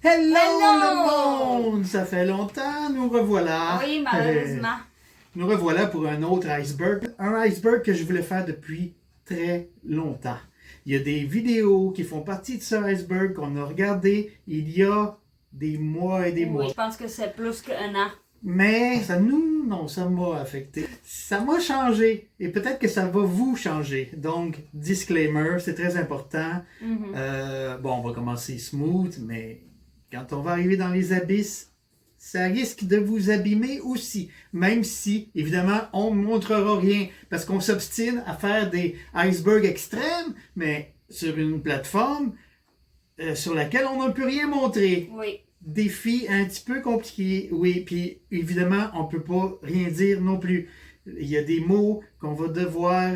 Hello, Hello! le monde! Ça fait longtemps, nous revoilà. Oui, malheureusement. Nous revoilà pour un autre iceberg. Un iceberg que je voulais faire depuis très longtemps. Il y a des vidéos qui font partie de ce iceberg qu'on a regardé il y a des mois et des mois. Oui, je pense que c'est plus qu'un an. Mais ça m'a affecté. Ça m'a changé. Et peut-être que ça va vous changer. Donc, disclaimer, c'est très important. Bon, on va commencer smooth, mais quand on va arriver dans les abysses, ça risque de vous abîmer aussi. Même si, évidemment, on ne montrera rien. Parce qu'on s'obstine à faire des icebergs extrêmes, mais sur une plateforme sur laquelle on ne peut rien montrer. Oui. Défi un petit peu compliqué, oui, puis évidemment, on peut pas rien dire non plus. Il y a des mots qu'on va devoir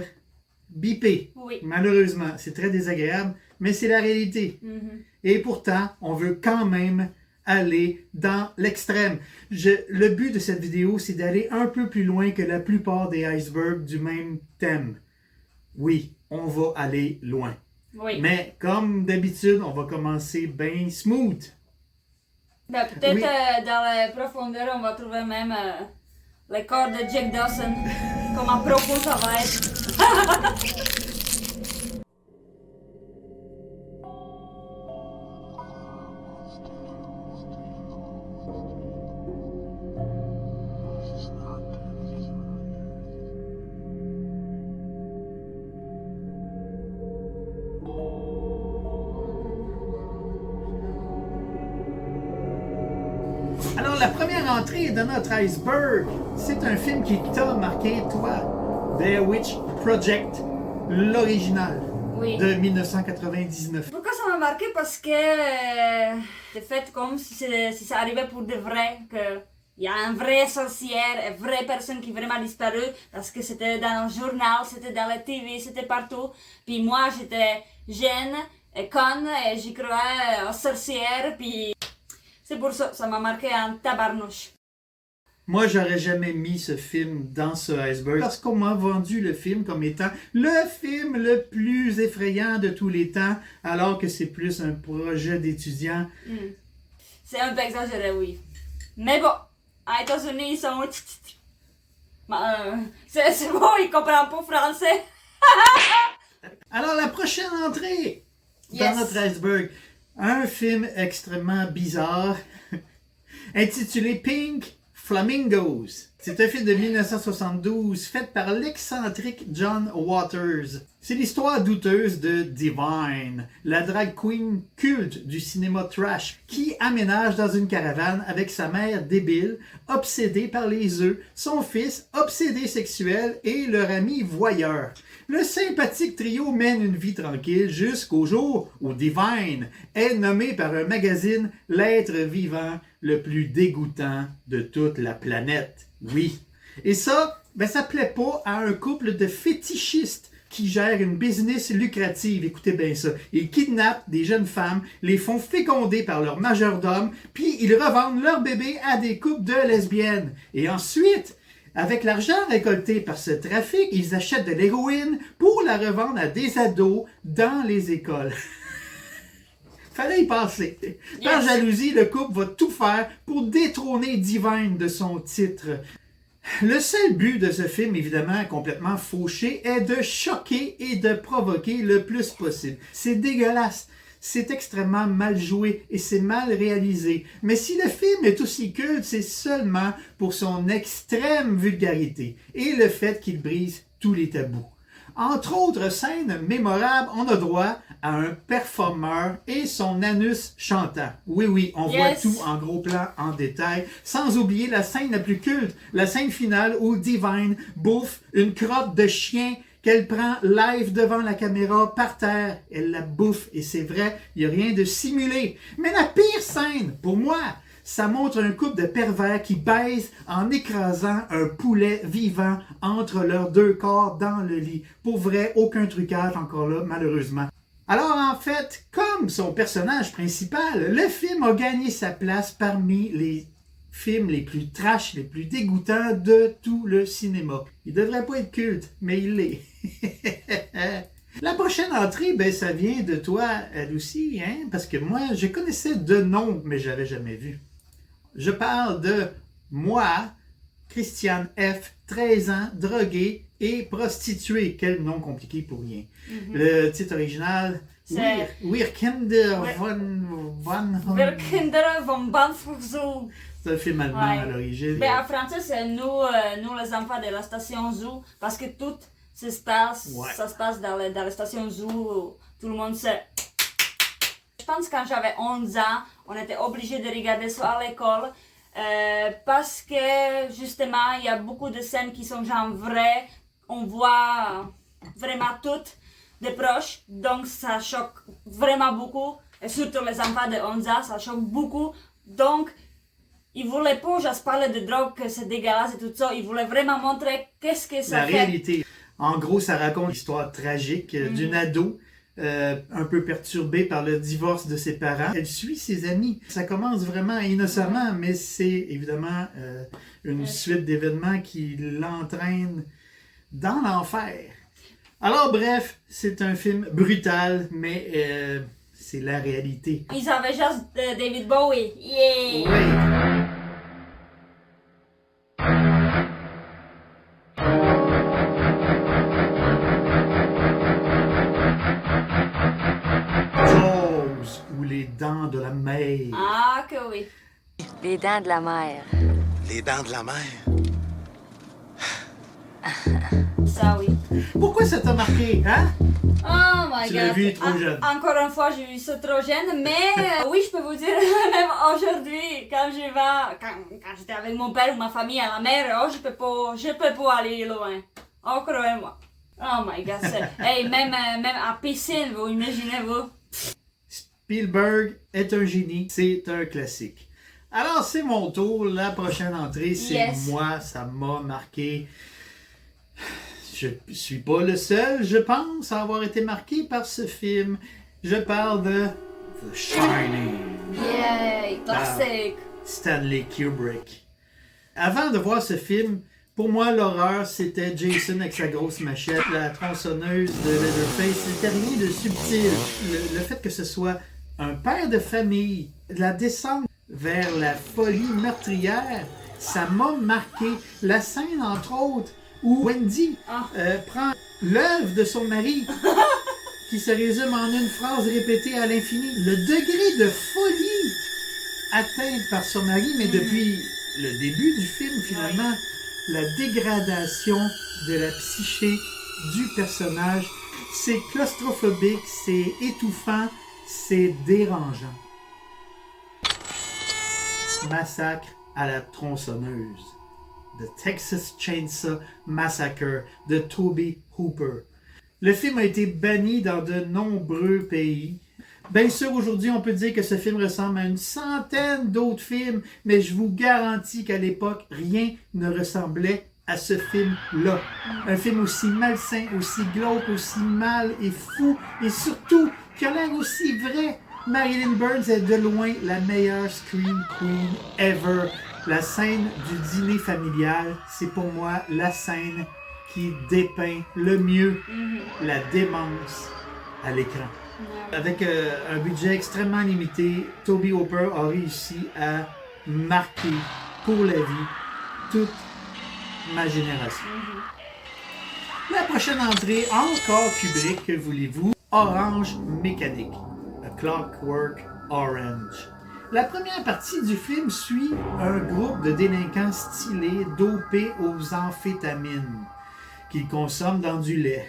biper. Oui. Malheureusement, c'est très désagréable, mais c'est la réalité. Et pourtant, on veut quand même aller dans l'extrême. Le but de cette vidéo, c'est d'aller un peu plus loin que la plupart des icebergs du même thème. Oui, on va aller loin. Oui. Mais comme d'habitude, on va commencer bien smooth. Ben, peut-être Oui. dans la profondeur, on va trouver même les corps de Jack Dawson. Comment profond ça va être. Alors, la première entrée de notre iceberg, c'est un film qui t'a marqué, toi, Blair Witch Project, l'original, Oui. de 1999. Pourquoi ça m'a marqué? Parce que c'est fait comme si ça arrivait pour de vrai, que il y a une vraie sorcière, une vraie personne qui est vraiment disparue, parce que c'était dans le journal, c'était dans la TV, c'était partout. Puis moi, j'étais jeune et conne et j'y croyais aux sorcières, puis c'est pour ça, ça m'a marqué en tabarnouche. Moi, j'aurais jamais mis ce film dans ce iceberg parce qu'on m'a vendu le film comme étant le film le plus effrayant de tous les temps, alors que c'est plus un projet d'étudiant. C'est un peu exagéré, oui. Mais bon, aux États-Unis, ils sont... c'est bon, ils comprennent pas français. Alors, la prochaine entrée dans Yes. notre iceberg, un film extrêmement bizarre intitulé Pink Flamingos. C'est un film de 1972 fait par l'excentrique John Waters. C'est l'histoire douteuse de Divine, la drag queen culte du cinéma trash, qui aménage dans une caravane avec sa mère débile, obsédée par les œufs, son fils, obsédé sexuel, et leur ami voyeur. Le sympathique trio mène une vie tranquille jusqu'au jour où Divine est nommé par un magazine l'être vivant le plus dégoûtant de toute la planète. Oui. Et ça, ça plaît pas à un couple de fétichistes qui gèrent une business lucrative. Écoutez bien ça. Ils kidnappent des jeunes femmes, les font féconder par leur majordome, puis ils revendent leur bébé à des couples de lesbiennes. Et ensuite, avec l'argent récolté par ce trafic, ils achètent de l'héroïne pour la revendre à des ados dans les écoles. Fallait y passer. Par jalousie, le couple va tout faire pour détrôner Divine de son titre. Le seul but de ce film, évidemment complètement fauché, est de choquer et de provoquer le plus possible. C'est dégueulasse. C'est extrêmement mal joué et c'est mal réalisé. Mais si le film est aussi culte, c'est seulement pour son extrême vulgarité et le fait qu'il brise tous les tabous. Entre autres scènes mémorables, on a droit à un performeur et son anus chantant. Oui, on voit tout en gros plan, en détail, sans oublier la scène la plus culte, la scène finale où Divine bouffe une crotte de chien qu'elle prend live devant la caméra par terre. Elle la bouffe et c'est vrai, il n'y a rien de simulé. Mais la pire scène, pour moi, ça montre un couple de pervers qui baisent en écrasant un poulet vivant entre leurs deux corps dans le lit. Pour vrai, aucun trucage encore là, malheureusement. Alors en fait, comme son personnage principal, le film a gagné sa place parmi les films les plus trash, les plus dégoûtants de tout le cinéma. Il devrait pas être culte, mais il l'est. La prochaine entrée, ben, ça vient de toi, elle aussi, hein? Parce que moi, je connaissais de nom, mais je l'avais jamais vu. Je parle de moi, Christiane F., 13 ans, droguée et prostituée. Quel nom compliqué pour rien. Le titre original, Wir Kinder Wir Kinder von Bahnhof. C'est un film allemand à l'origine. Mais en français, c'est nous les enfants de la station Zoo, parce que tout ça se passe dans la station Zoo, tout le monde sait. Je pense que quand j'avais 11 ans, on était obligé de regarder ça à l'école. Parce que justement, il y a beaucoup de scènes qui sont genre vraies. On voit vraiment toutes de proches. Donc ça choque vraiment beaucoup. Et surtout les enfants de 11 ans, ça choque beaucoup. Donc, ils voulaient pas juste parler de drogue, que c'est dégueulasse et tout ça. Ils voulaient vraiment montrer qu'est-ce que ça fait. La réalité. En gros, ça raconte l'histoire tragique d'une ado un peu perturbée par le divorce de ses parents. Elle suit ses amis. Ça commence vraiment innocemment, mais c'est évidemment une suite d'événements qui l'entraînent dans l'enfer. Alors bref, c'est un film brutal, mais c'est la réalité. Ils avaient juste David Bowie. Yeah! Oui. Les dents de la mer. Ah, que oui. Les dents de la mer. Les dents de la mer. Ça, oui. Pourquoi ça t'a marqué, hein? Oh my god. Tu l'as vu trop jeune. Encore une fois, j'ai vu ça trop jeune, mais oui, je peux vous dire, même aujourd'hui, quand j'étais avec mon père ou ma famille à la mer, oh, je peux pas aller loin. Oh, croyez-moi. Oh my god, hey, même à piscine, vous imaginez-vous? Spielberg est un génie, c'est un classique. Alors, c'est mon tour. La prochaine entrée, c'est moi. Ça m'a marqué. Je suis pas le seul, je pense, à avoir été marqué par ce film. Je parle de The Shining. Yay, classique. Stanley Kubrick. Avant de voir ce film, pour moi, l'horreur, c'était Jason avec sa grosse machette, la tronçonneuse de Leatherface. C'était rien de subtil. Le fait que ce soit un père de famille, la descente vers la folie meurtrière, ça m'a marqué. La scène, entre autres, où Wendy prend l'œuvre de son mari, qui se résume en une phrase répétée à l'infini. Le degré de folie atteint par son mari, mais depuis le début du film, finalement, la dégradation de la psyché du personnage, c'est claustrophobique, c'est étouffant, c'est dérangeant. Massacre à la tronçonneuse. The Texas Chainsaw Massacre de Tobe Hooper. Le film a été banni dans de nombreux pays. Bien sûr, aujourd'hui, on peut dire que ce film ressemble à une centaine d'autres films, mais je vous garantis qu'à l'époque, rien ne ressemblait à ce film-là. Un film aussi malsain, aussi glauque, aussi mal et fou, et surtout, qui a l'air aussi vrai. Marilyn Burns est de loin la meilleure scream queen ever. La scène du dîner familial, c'est pour moi la scène qui dépeint le mieux la démence à l'écran. Avec un budget extrêmement limité, Tobe Hooper a réussi à marquer pour la vie toute ma génération. La prochaine entrée, encore Kubrick, que voulez-vous? Orange Mécanique. A Clockwork Orange. La première partie du film suit un groupe de délinquants stylés dopés aux amphétamines qu'ils consomment dans du lait.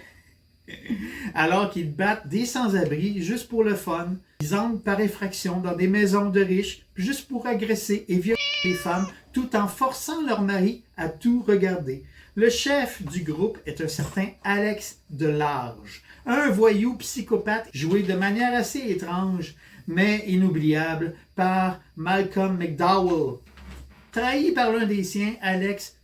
Alors qu'ils battent des sans-abri juste pour le fun. Ils entrent par effraction dans des maisons de riches juste pour agresser et violer les femmes tout en forçant leur mari à tout regarder. Le chef du groupe est un certain Alex Delarge, un voyou psychopathe joué de manière assez étrange mais inoubliable par Malcolm McDowell. Trahi par l'un des siens, Alex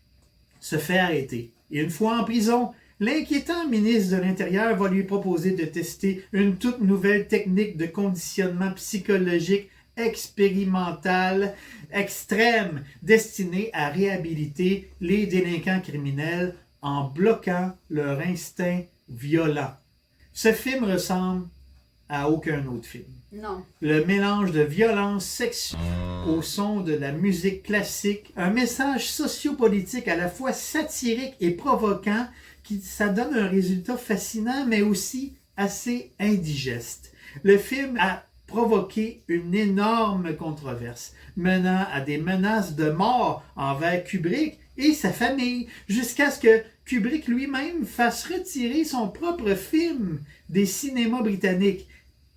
se fait arrêter. Et une fois en prison, l'inquiétant ministre de l'Intérieur va lui proposer de tester une toute nouvelle technique de conditionnement psychologique expérimentale extrême destinée à réhabiliter les délinquants criminels en bloquant leur instinct violent. Ce film ressemble à aucun autre film. Non. Le mélange de violence sexuelle au son de la musique classique, un message sociopolitique à la fois satirique et provoquant, ça donne un résultat fascinant mais aussi assez indigeste. Le film a provoqué une énorme controverse, menant à des menaces de mort envers Kubrick et sa famille, jusqu'à ce que Kubrick lui-même fasse retirer son propre film des cinémas britanniques,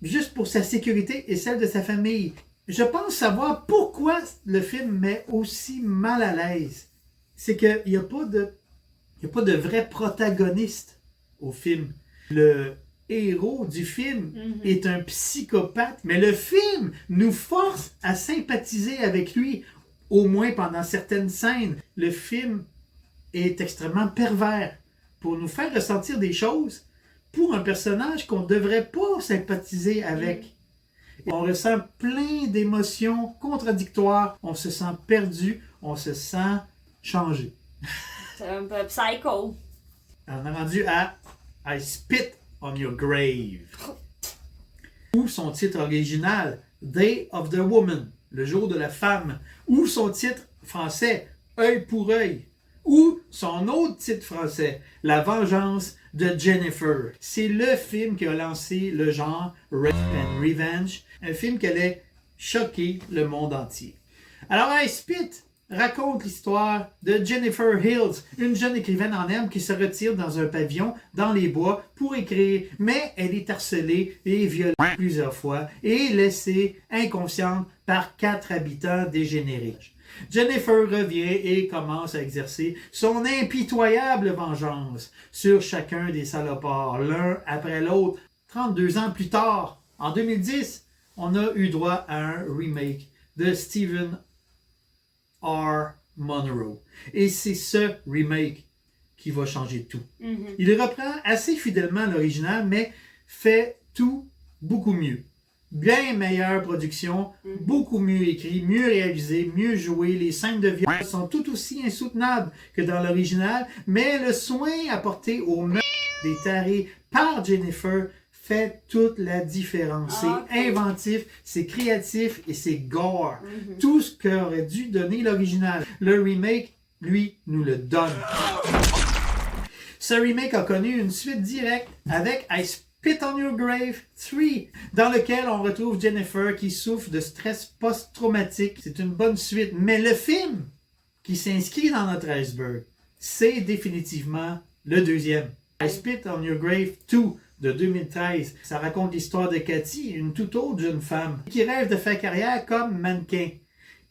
juste pour sa sécurité et celle de sa famille. Je pense savoir pourquoi le film met aussi mal à l'aise. C'est qu'il n'y a pas de vrai protagoniste au film. Le héros du film est un psychopathe, mais le film nous force à sympathiser avec lui, au moins pendant certaines scènes. Le film est extrêmement pervers pour nous faire ressentir des choses pour un personnage qu'on ne devrait pas sympathiser avec. Et on ressent plein d'émotions contradictoires, on se sent perdu, on se sent changé. C'est un peu psycho. On est rendu à I Spit on Your Grave. Ou son titre original, Day of the Woman, le jour de la femme. Ou son titre français, Œil pour œil. Ou son autre titre français, La vengeance de Jennifer. C'est le film qui a lancé le genre Rape and Revenge, un film qui allait choquer le monde entier. Alors, I Spit raconte l'histoire de Jennifer Hills, une jeune écrivaine en herbe qui se retire dans un pavillon dans les bois pour écrire, mais elle est harcelée et violée plusieurs fois et laissée inconsciente par 4 habitants dégénérés. Jennifer revient et commence à exercer son impitoyable vengeance sur chacun des salopards, l'un après l'autre. 32 ans plus tard, en 2010, on a eu droit à un remake de Stephen R. Monroe. Et c'est ce remake qui va changer tout. Il reprend assez fidèlement l'original, mais fait tout beaucoup mieux. Bien meilleure production, beaucoup mieux écrit, mieux réalisé, mieux joué. Les scènes de viol sont tout aussi insoutenables que dans l'original, mais le soin apporté au meurtre des tarés par Jennifer fait toute la différence. C'est inventif, c'est créatif et c'est gore. Tout ce qu'aurait dû donner l'original. Le remake, lui, nous le donne. Ce remake a connu une suite directe avec I Spit on Your Grave 3, dans lequel on retrouve Jennifer qui souffre de stress post-traumatique. C'est une bonne suite, mais le film qui s'inscrit dans notre iceberg, c'est définitivement le deuxième. I Spit on Your Grave 2 de 2013. Ça raconte l'histoire de Cathy, une toute autre jeune femme qui rêve de faire carrière comme mannequin.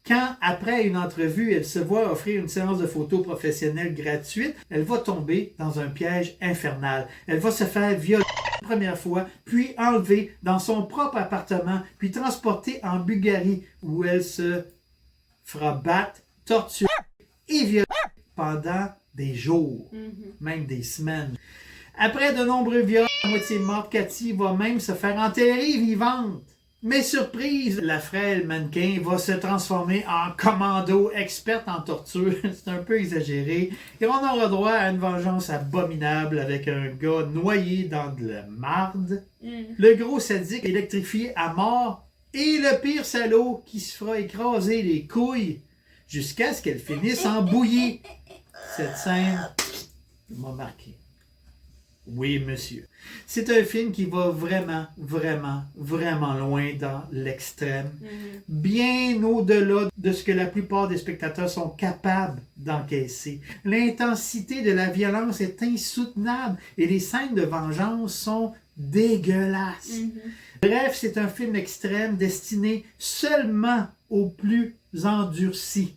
Quand, après une entrevue, elle se voit offrir une séance de photos professionnelle gratuite, elle va tomber dans un piège infernal. Elle va se faire violer la première fois, puis enlever dans son propre appartement, puis transporter en Bulgarie, où elle se fera battre, torturer et violer pendant des jours, même des semaines. Après de nombreux viols, à moitié morte, Cathy va même se faire enterrer vivante. Mais surprise, la frêle mannequin va se transformer en commando experte en torture. C'est un peu exagéré. Et on aura droit à une vengeance abominable avec un gars noyé dans de la marde. Le gros sadique électrifié à mort. Et le pire salaud qui se fera écraser les couilles jusqu'à ce qu'elle finisse en bouillie. Cette scène m'a marqué. Oui, monsieur. C'est un film qui va vraiment, vraiment, vraiment loin dans l'extrême. Bien au-delà de ce que la plupart des spectateurs sont capables d'encaisser. L'intensité de la violence est insoutenable et les scènes de vengeance sont dégueulasses. Bref, c'est un film extrême destiné seulement aux plus endurcis.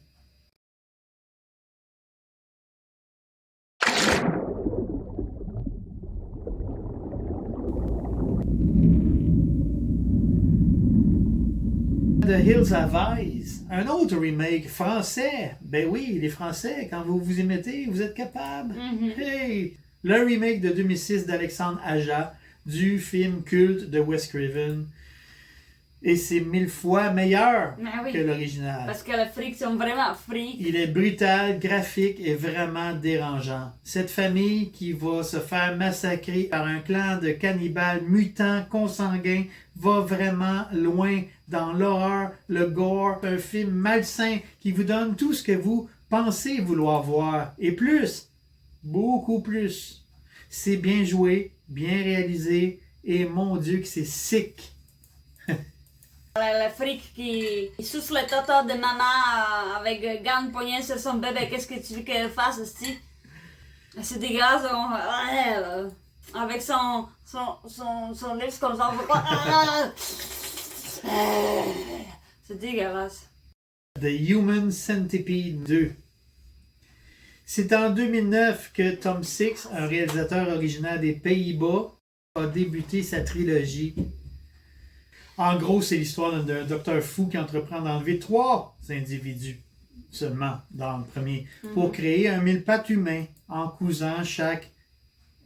The Hills Have Eyes, un autre remake français. Ben oui, les Français, quand vous vous y mettez, vous êtes capables. Hey! Le remake de 2006 d'Alexandre Aja du film culte de Wes Craven. Et c'est 1000 fois meilleur Mais oui. que l'original. Parce que les frics sont vraiment frics. Il est brutal, graphique et vraiment dérangeant. Cette famille qui va se faire massacrer par un clan de cannibales mutants consanguins va vraiment loin dans l'horreur, le gore, un film malsain qui vous donne tout ce que vous pensez vouloir voir. Et plus, beaucoup plus. C'est bien joué, bien réalisé et mon Dieu que c'est sick. Le fric qui suce le toto de maman avec gants poignée sur son bébé, qu'est-ce que tu veux qu'elle fasse aussi? C'est dégueulasse, avec son livre comme ça, c'est dégueulasse. The Human Centipede 2. C'est en 2009 que Tom Six, un réalisateur originaire des Pays-Bas, a débuté sa trilogie. En gros, c'est l'histoire d'un docteur fou qui entreprend d'enlever 3 individus seulement dans le premier pour créer un mille-pattes humain en cousant chaque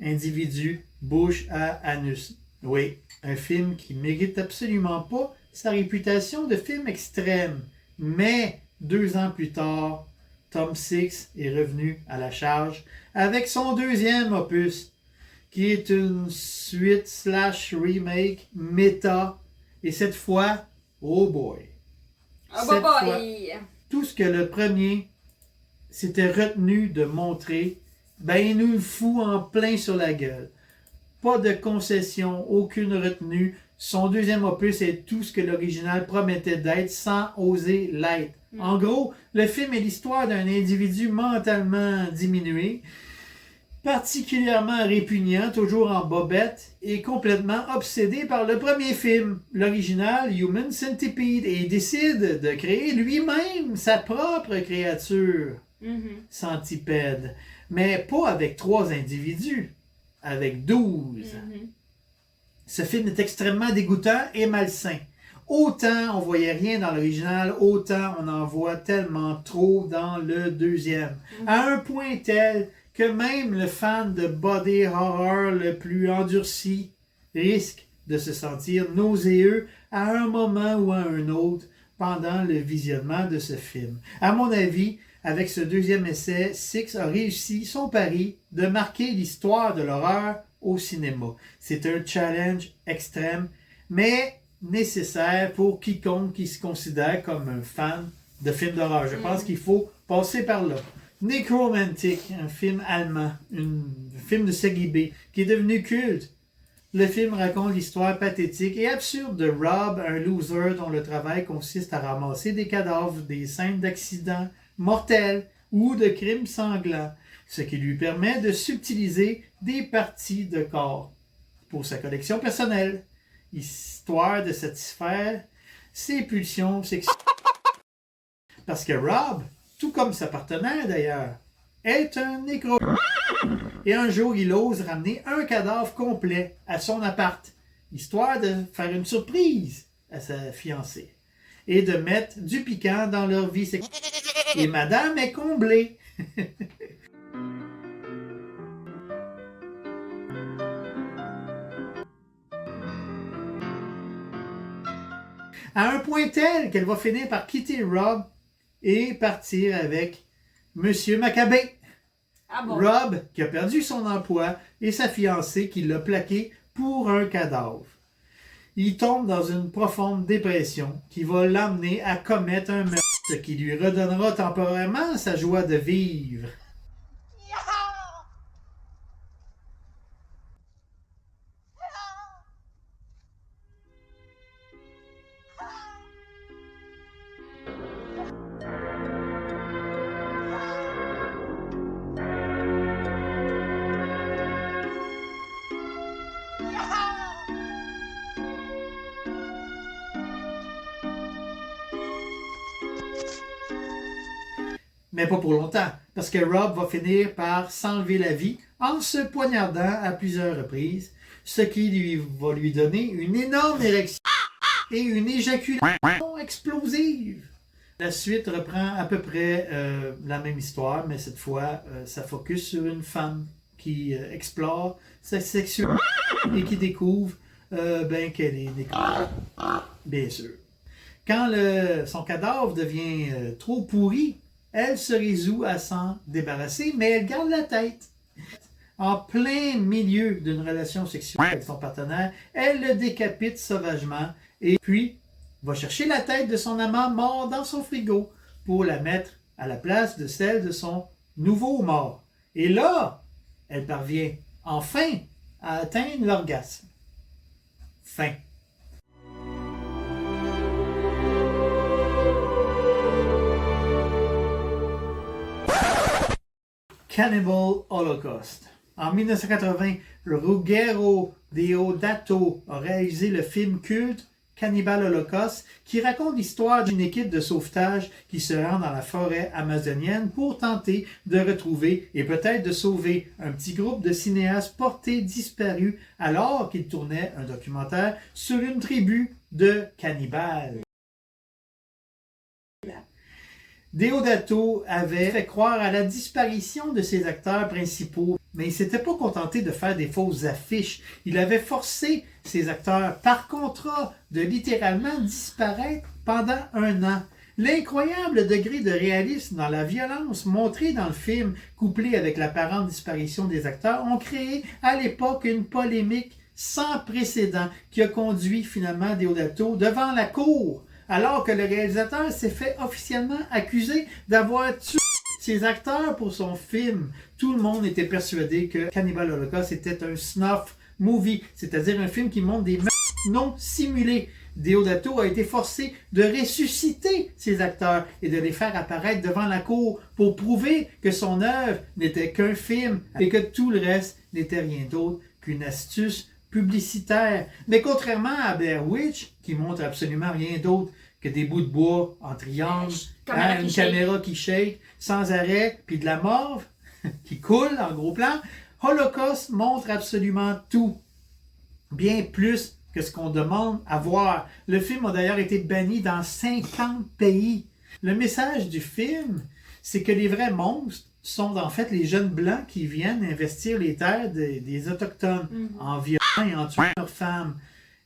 individu bouche à anus. Oui, un film qui mérite absolument pas sa réputation de film extrême. Mais 2 ans plus tard, Tom Six est revenu à la charge avec son deuxième opus, qui est une suite / remake méta. Et cette fois, oh boy! Cette fois, tout ce que le premier s'était retenu de montrer, ben il nous le fout en plein sur la gueule. Pas de concession, aucune retenue. Son deuxième opus est tout ce que l'original promettait d'être sans oser l'être. En gros, le film est l'histoire d'un individu mentalement diminué, particulièrement répugnant, toujours en bobette, et complètement obsédé par le premier film, l'original Human Centipede, et il décide de créer lui-même sa propre créature, centipède, mais pas avec 3 individus, avec 12. Ce film est extrêmement dégoûtant et malsain. Autant on voyait rien dans l'original, autant on en voit tellement trop dans le deuxième. À un point tel que même le fan de body horror le plus endurci risque de se sentir nauséeux à un moment ou à un autre pendant le visionnement de ce film. À mon avis, avec ce deuxième essai, Six a réussi son pari de marquer l'histoire de l'horreur au cinéma. C'est un challenge extrême, mais nécessaire pour quiconque qui se considère comme un fan de films d'horreur. Je pense qu'il faut passer par là. Necromantic, un film allemand, un film de série B, qui est devenu culte. Le film raconte l'histoire pathétique et absurde de Rob, un loser dont le travail consiste à ramasser des cadavres, des scènes d'accidents mortels ou de crimes sanglants, ce qui lui permet de subtiliser des parties de corps pour sa collection personnelle, histoire de satisfaire ses pulsions sexuelles. Parce que Rob, tout comme sa partenaire d'ailleurs, est un nécro. Et un jour, il ose ramener un cadavre complet à son appart, histoire de faire une surprise à sa fiancée et de mettre du piquant dans leur vie sexuelle. Et madame est comblée. À un point tel qu'elle va finir par quitter Rob et partir avec Monsieur Maccabée. Ah bon? Rob, qui a perdu son emploi, et sa fiancée qui l'a plaqué pour un cadavre. Il tombe dans une profonde dépression qui va l'amener à commettre un meurtre, ce qui lui redonnera temporairement sa joie de vivre. Mais pas pour longtemps, parce que Rob va finir par s'enlever la vie en se poignardant à plusieurs reprises, ce qui va lui donner une énorme érection et une éjaculation explosive. La suite reprend à peu près la même histoire, mais cette fois, ça focus sur une femme qui explore sa sexualité et qui découvre qu'elle est nécro. bien sûr. Quand son cadavre devient trop pourri, elle se résout à s'en débarrasser, mais elle garde la tête. En plein milieu d'une relation sexuelle avec son partenaire, elle le décapite sauvagement et puis va chercher la tête de son amant mort dans son frigo pour la mettre à la place de celle de son nouveau mort. Et là, elle parvient enfin à atteindre l'orgasme. Fin. Cannibal Holocaust. En 1980, Ruggero Deodato a réalisé le film culte Cannibal Holocaust qui raconte l'histoire d'une équipe de sauvetage qui se rend dans la forêt amazonienne pour tenter de retrouver et peut-être de sauver un petit groupe de cinéastes portés disparus alors qu'ils tournaient un documentaire sur une tribu de cannibales. Deodato avait fait croire à la disparition de ses acteurs principaux, mais il ne s'était pas contenté de faire des fausses affiches. Il avait forcé ses acteurs par contrat de littéralement disparaître pendant 1 an. L'incroyable degré de réalisme dans la violence montrée dans le film, couplé avec l'apparente disparition des acteurs, ont créé à l'époque une polémique sans précédent qui a conduit finalement Deodato devant la cour, alors que le réalisateur s'est fait officiellement accuser d'avoir tué ses acteurs pour son film. Tout le monde était persuadé que Cannibal Holocaust était un snuff movie, c'est-à-dire un film qui montre des meurtres non simulés. Deodato a été forcé de ressusciter ses acteurs et de les faire apparaître devant la cour pour prouver que son œuvre n'était qu'un film et que tout le reste n'était rien d'autre qu'une astuce publicitaire. Mais contrairement à Blair Witch, qui montre absolument rien d'autre que des bouts de bois en triangle, une caméra qui shake sans arrêt, puis de la morve qui coule en gros plan, Holocaust montre absolument tout. Bien plus que ce qu'on demande à voir. Le film a d'ailleurs été banni dans 50 pays. Le message du film, c'est que les vrais monstres sont en fait les jeunes blancs qui viennent investir les terres des Autochtones en violant et en tuant leurs femmes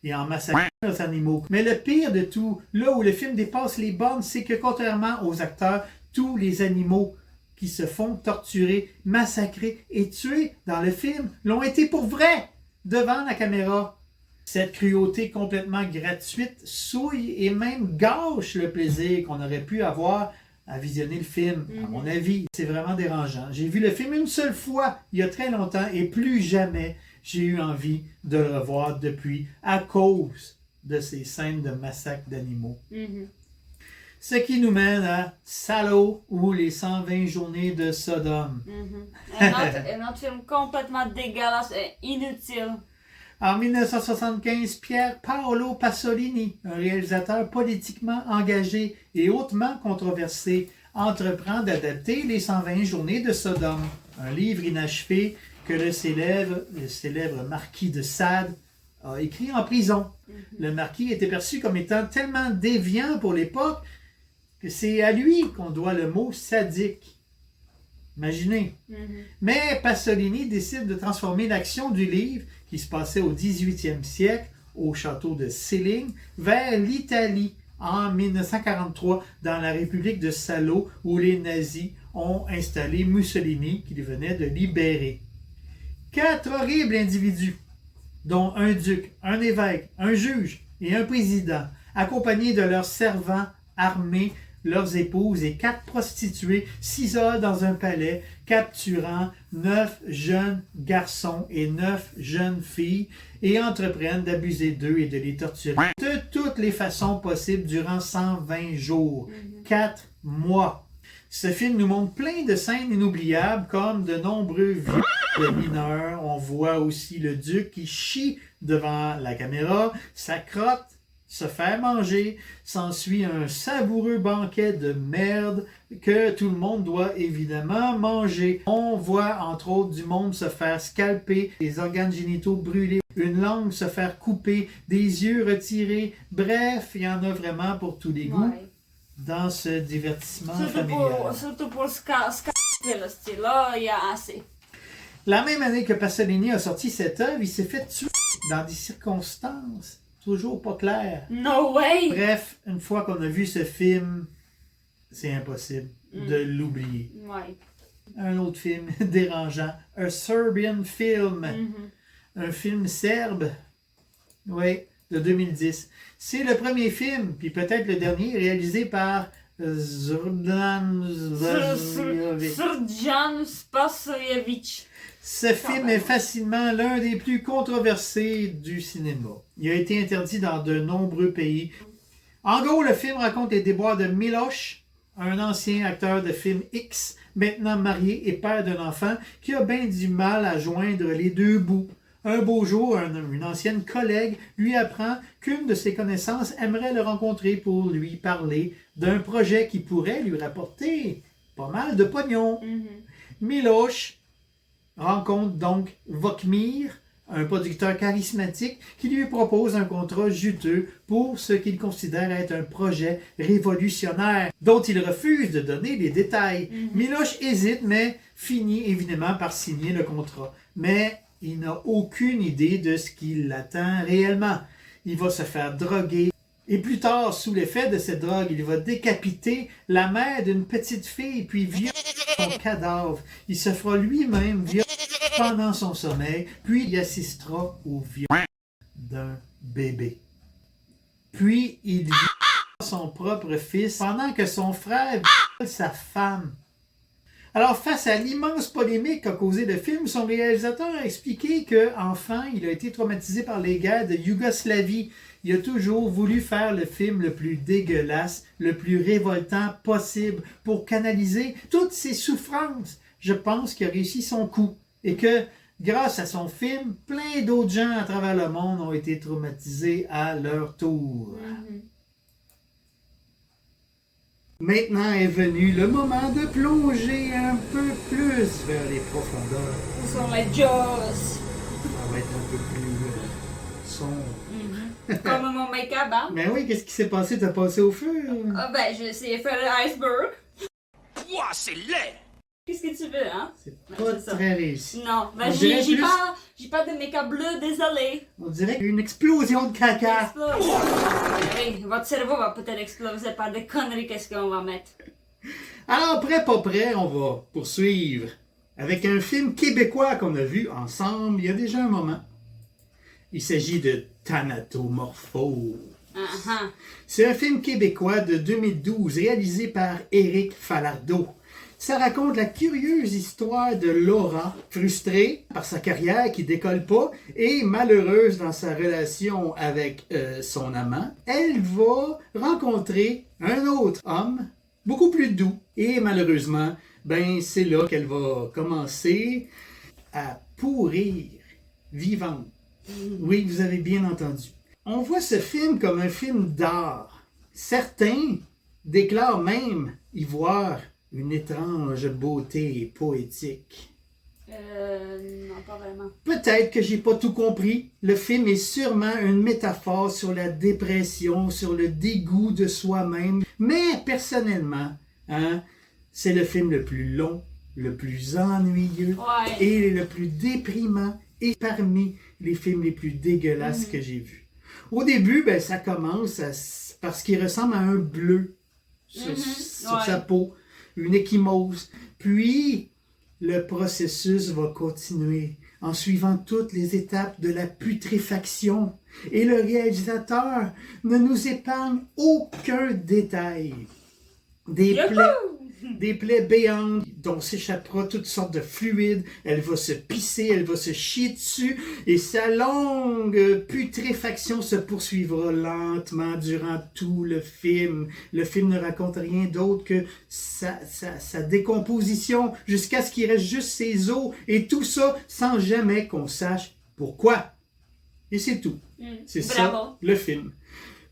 et en massacrant leurs animaux. Mais le pire de tout, là où le film dépasse les bornes, c'est que contrairement aux acteurs, tous les animaux qui se font torturer, massacrer et tuer dans le film l'ont été pour vrai devant la caméra. Cette cruauté complètement gratuite souille et même gâche le plaisir qu'on aurait pu avoir à visionner le film. À mon avis, c'est vraiment dérangeant. J'ai vu le film une seule fois, il y a très longtemps, et plus jamais j'ai eu envie de le revoir depuis à cause de ces scènes de massacre d'animaux. Ce qui nous mène à Salò ou les 120 journées de Sodome. Un autre film complètement dégueulasse et inutile. En 1975, Pier Paolo Pasolini, un réalisateur politiquement engagé et hautement controversé, entreprend d'adapter les 120 journées de Sodome, un livre inachevé que le célèbre marquis de Sade a écrit en prison. Le marquis était perçu comme étant tellement déviant pour l'époque que c'est à lui qu'on doit le mot sadique. Imaginez. Mais Pasolini décide de transformer l'action du livre, qui se passait au 18e siècle, au château de Céline, vers l'Italie en 1943, dans la République de Salò, où les nazis ont installé Mussolini, qui venait de libérer. 4 horribles individus, dont un duc, un évêque, un juge et un président, accompagnés de leurs servants armés, leurs épouses et 4 prostituées s'isolent dans un palais, capturant 9 jeunes garçons et 9 jeunes filles et entreprennent d'abuser d'eux et de les torturer de toutes les façons possibles durant 120 jours, 4 mois. Ce film nous montre plein de scènes inoubliables comme de nombreux viols de mineurs. On voit aussi le duc qui chie devant la caméra, sa crotte se faire manger, s'ensuit un savoureux banquet de merde que tout le monde doit évidemment manger. On voit entre autres du monde se faire scalper, des organes génitaux brûlés, une langue se faire couper, des yeux retirés. Bref, il y en a vraiment pour tous les goûts dans ce divertissement familial. Surtout pour ce style-là, il y a assez. La même année que Pasolini a sorti cette œuvre, il s'est fait tuer dans des circonstances toujours pas clair. No way! Bref, une fois qu'on a vu ce film, c'est impossible de l'oublier. Ouais. Un autre film dérangeant, A Serbian Film, un film serbe, oui, de 2010. C'est le premier film, puis peut-être le dernier, réalisé par Zordan Zazojevic. Srdjan Spasojevic. Ce film est facilement l'un des plus controversés du cinéma. Il a été interdit dans de nombreux pays. En gros, le film raconte les déboires de Miloš, un ancien acteur de film X, maintenant marié et père d'un enfant, qui a bien du mal à joindre les deux bouts. Un beau jour, une ancienne collègue lui apprend qu'une de ses connaissances aimerait le rencontrer pour lui parler d'un projet qui pourrait lui rapporter pas mal de pognon. Miloš rencontre donc Vokmir, un producteur charismatique qui lui propose un contrat juteux pour ce qu'il considère être un projet révolutionnaire dont il refuse de donner les détails. Miloš hésite mais finit évidemment par signer le contrat. Mais il n'a aucune idée de ce qui l'attend réellement. Il va se faire droguer. Et plus tard, sous l'effet de cette drogue, il va décapiter la mère d'une petite fille, puis violer son cadavre. Il se fera lui-même violer pendant son sommeil, puis il assistera au viol d'un bébé. Puis il viole son propre fils pendant que son frère viole sa femme. Alors, face à l'immense polémique qu'a causé le film, son réalisateur a expliqué qu'enfant, il a été traumatisé par les guerres de Yougoslavie. Il a toujours voulu faire le film le plus dégueulasse, le plus révoltant possible pour canaliser toutes ses souffrances. Je pense qu'il a réussi son coup et que, grâce à son film, plein d'autres gens à travers le monde ont été traumatisés à leur tour. Maintenant est venu le moment de plonger un peu plus vers les profondeurs. Où sont les Jaws? Ça va être un peu plus sombre. Comme mon make-up, hein? Mais oui, qu'est-ce qui s'est passé? T'as passé au feu? Ah ben, j'ai essayé de faire l'iceberg. Ouah, c'est laid! Qu'est-ce que tu veux, hein? C'est Ouais, pas c'est ça. très réussi. Non, ben On dirait j'ai plus- pas de make-up bleu, désolé. On dirait une explosion de caca. Explose. Oui, votre cerveau va peut-être exploser par des conneries, qu'est-ce qu'on va mettre? Alors, prêt, pas prêt, on va poursuivre avec un film québécois qu'on a vu ensemble il y a déjà un moment. Il s'agit de Thanatomorpho. C'est un film québécois de 2012 réalisé par Éric Falardeau. Ça raconte la curieuse histoire de Laura, frustrée par sa carrière qui décolle pas et malheureuse dans sa relation avec son amant. Elle va rencontrer un autre homme, beaucoup plus doux. Et malheureusement, ben c'est là qu'elle va commencer à pourrir vivante. Oui, vous avez bien entendu. On voit ce film comme un film d'art. Certains déclarent même y voir une étrange beauté poétique. Non, pas vraiment. Peut-être que j'ai pas tout compris. Le film est sûrement une métaphore sur la dépression, sur le dégoût de soi-même. Mais personnellement, c'est le film le plus long, le plus ennuyeux Ouais. et le plus déprimant et parmi les films les plus dégueulasses que j'ai vus. Au début, ben, ça commence parce qu'il ressemble à un bleu sur sa peau, une ecchymose. Puis, le processus va continuer en suivant toutes les étapes de la putréfaction. Et le réalisateur ne nous épargne aucun détail. Des plaies béantes dont s'échappera toutes sortes de fluides. Elle va se pisser, elle va se chier dessus et sa longue putréfaction se poursuivra lentement durant tout le film. Le film ne raconte rien d'autre que sa décomposition jusqu'à ce qu'il reste juste ses os et tout ça sans jamais qu'on sache pourquoi. Et c'est tout. C'est ça, le film.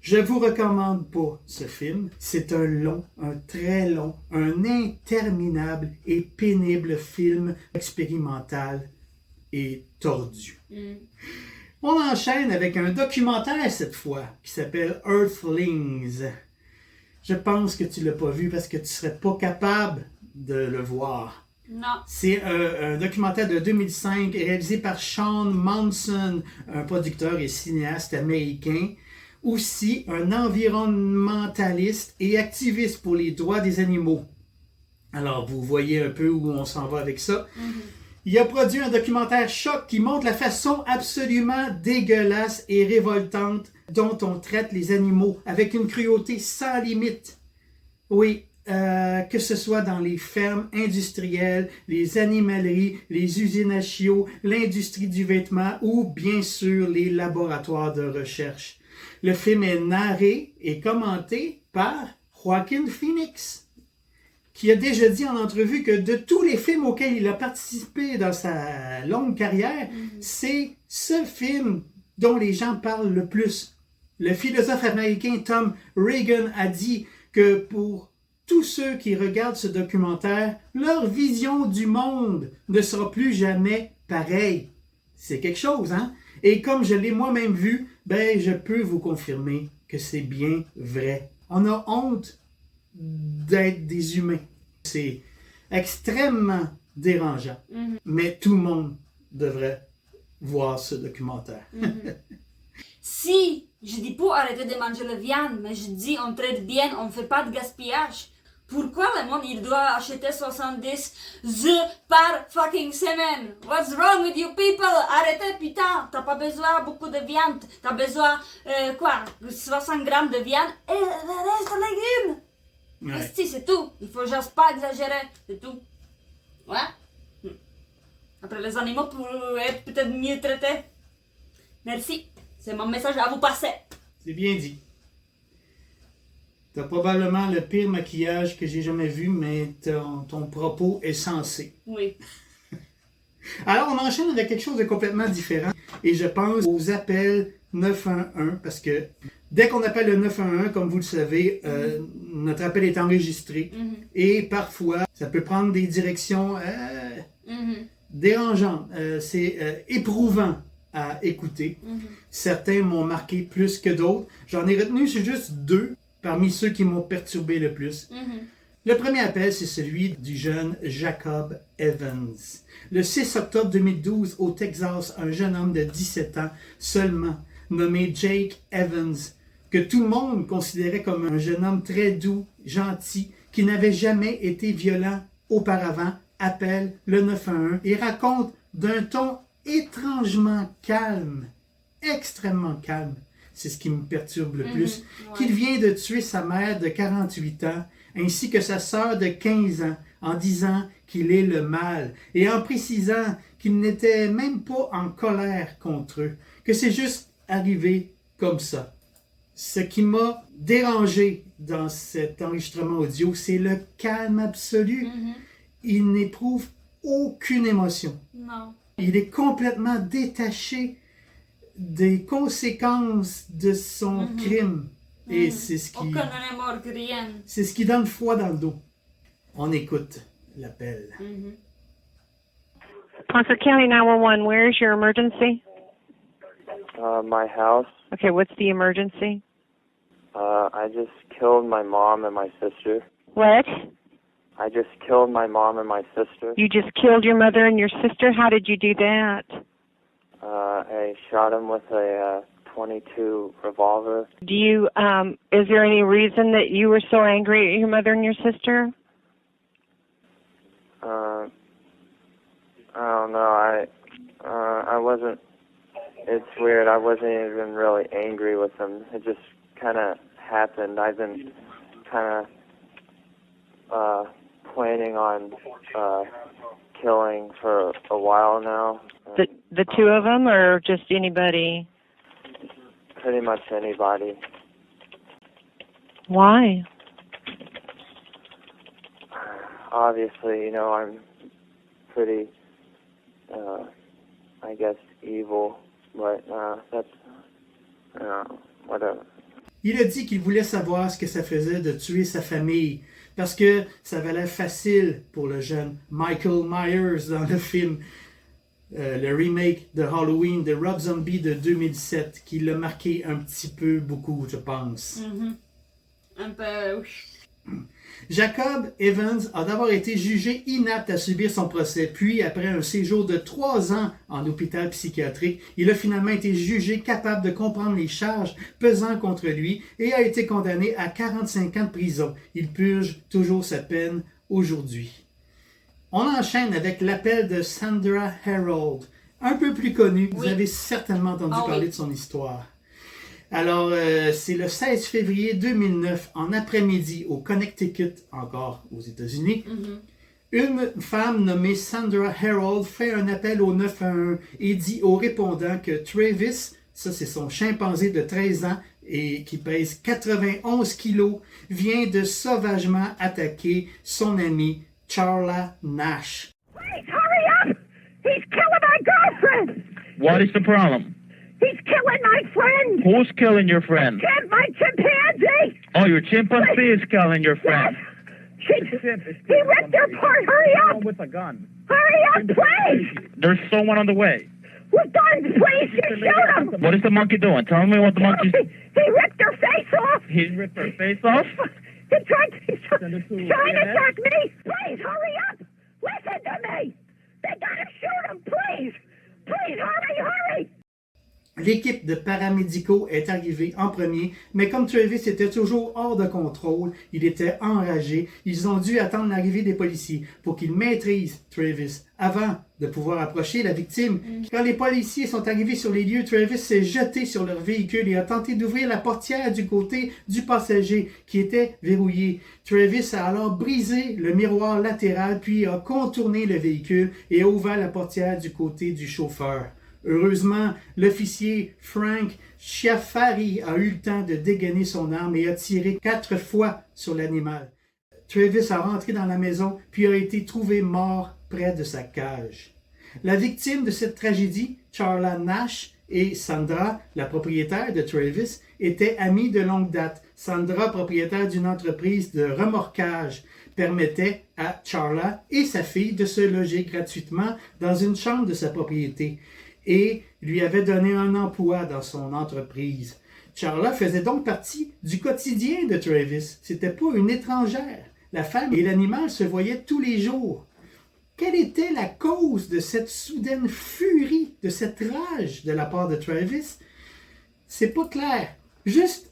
Je vous recommande pas ce film. C'est un très long, un interminable et pénible film expérimental et tordu. On enchaîne avec un documentaire cette fois qui s'appelle Earthlings. Je pense que tu l'as pas vu parce que tu serais pas capable de le voir. Non. C'est un documentaire de 2005 réalisé par Sean Monson, un producteur et cinéaste américain. aussi un environnementaliste et activiste pour les droits des animaux. Alors, vous voyez un peu où on s'en va avec ça. Il a produit un documentaire choc qui montre la façon absolument dégueulasse et révoltante dont on traite les animaux, avec une cruauté sans limite. Oui, que ce soit dans les fermes industrielles, les animaleries, les usines à chiots, l'industrie du vêtement ou bien sûr les laboratoires de recherche. Le film est narré et commenté par Joaquin Phoenix, qui a déjà dit en entrevue que de tous les films auxquels il a participé dans sa longue carrière, c'est ce film dont les gens parlent le plus. Le philosophe américain Tom Reagan a dit que pour tous ceux qui regardent ce documentaire, leur vision du monde ne sera plus jamais pareille. C'est quelque chose, hein? Et comme je l'ai moi-même vu, ben je peux vous confirmer que c'est bien vrai. On a honte d'être des humains. C'est extrêmement dérangeant. Mais tout le monde devrait voir ce documentaire. Si je dis pas arrêter de manger la viande, mais je dis on traite bien, on fait pas de gaspillage. Pourquoi le monde il doit acheter 70 œufs par fucking semaine? What's wrong with you people? Arrêtez putain, t'as pas besoin beaucoup de viande, t'as besoin 60 grammes de viande et le reste de légumes. Ouais. Si, c'est tout, il faut juste pas exagérer, c'est tout. Ouais. Après les animaux pourraient être peut-être mieux traités. Merci, c'est mon message à vous passer. C'est bien dit. T'as probablement le pire maquillage que j'ai jamais vu, mais ton propos est sensé. Oui. Alors, on enchaîne avec quelque chose de complètement différent. Et je pense aux appels 911, parce que dès qu'on appelle le 911, comme vous le savez, notre appel est enregistré. Et parfois, ça peut prendre des directions dérangeantes. C'est éprouvant à écouter. Certains m'ont marqué plus que d'autres. J'en ai retenu juste 2 parmi ceux qui m'ont perturbé le plus. Le premier appel, c'est celui du jeune Jacob Evans. Le 6 octobre 2012, au Texas, un jeune homme de 17 ans seulement, nommé Jake Evans, que tout le monde considérait comme un jeune homme très doux, gentil, qui n'avait jamais été violent auparavant, appelle le 911 et raconte d'un ton étrangement calme, extrêmement calme, c'est ce qui me perturbe le plus, qu'il vient de tuer sa mère de 48 ans, ainsi que sa sœur de 15 ans, en disant qu'il est le mal, et en précisant qu'il n'était même pas en colère contre eux, que c'est juste arrivé comme ça. Ce qui m'a dérangé dans cet enregistrement audio, c'est le calme absolu. Il n'éprouve aucune émotion. Non. Il est complètement détaché des conséquences de son crime. Et c'est ce qui... Aucun amour, rien. C'est ce qui donne froid dans le dos. On écoute l'appel. Ponce County 911, where is your emergency? My house. Okay, what's the emergency? I just killed my mom and my sister. What? I just killed my mom and my sister. You just killed your mother and your sister? How did you do that? I shot him with a .22 revolver. Do you, is there any reason that you were so angry at your mother and your sister? I don't know. I wasn't. It's weird. I wasn't even really angry with them. It just kind of happened. I've been kind of planning on killing for a while now. The two of them, or just anybody? Pretty much anybody. Why? Obviously, you know, I'm pretty, I guess, evil, but that's, whatever. Il a dit qu'il voulait savoir ce que ça faisait de tuer sa famille, parce que ça avait l'air facile pour le jeune Michael Myers dans le film, le remake de Halloween de Rob Zombie de 2007, qui l'a marqué un petit peu beaucoup, je pense. Un peu, oui. Jacob Evans a d'abord été jugé inapte à subir son procès, puis après un séjour de 3 ans en hôpital psychiatrique, il a finalement été jugé capable de comprendre les charges pesant contre lui et a été condamné à 45 ans de prison. Il purge toujours sa peine aujourd'hui. On enchaîne avec l'appel de Sandra Harold, un peu plus connue. Vous avez certainement entendu parler de son histoire. Alors, c'est le 16 février 2009, en après-midi, au Connecticut, encore aux États-Unis. Une femme nommée Sandra Harold fait un appel au 911 et dit au répondant que Travis, ça c'est son chimpanzé de 13 ans et qui pèse 91 kilos, vient de sauvagement attaquer son amie Charla Nash. Please hurry up! He's killing my girlfriend! What is the problem? He's killing my friend! Who's killing your friend? My chimpanzee! Oh, your chimpanzee is killing your friend. Yes. He ripped her apart! Hurry up! With a gun. Hurry up, please! There's someone on the way. With guns, please! Shoot him! What is the monkey doing? Tell me what the monkey's... He ripped her face off! He ripped her face off? He's trying to attack me! Please, hurry up! Listen to me! They gotta shoot him, please! Please, hurry! L'équipe de paramédicaux est arrivée en premier, mais comme Travis était toujours hors de contrôle, il était enragé, ils ont dû attendre l'arrivée des policiers pour qu'ils maîtrisent Travis avant de pouvoir approcher la victime. Quand les policiers sont arrivés sur les lieux, Travis s'est jeté sur leur véhicule et a tenté d'ouvrir la portière du côté du passager qui était verrouillée. Travis a alors brisé le miroir latéral puis a contourné le véhicule et a ouvert la portière du côté du chauffeur. Heureusement, l'officier Frank Chiafari a eu le temps de dégainer son arme et a tiré 4 fois sur l'animal. Travis a rentré dans la maison puis a été trouvé mort près de sa cage. La victime de cette tragédie, Charla Nash et Sandra, la propriétaire de Travis, étaient amies de longue date. Sandra, propriétaire d'une entreprise de remorquage, permettait à Charla et sa fille de se loger gratuitement dans une chambre de sa propriété et lui avait donné un emploi dans son entreprise. Charla faisait donc partie du quotidien de Travis. C'était pas une étrangère. La femme et l'animal se voyaient tous les jours. Quelle était la cause de cette soudaine furie, de cette rage de la part de Travis? C'est pas clair. Juste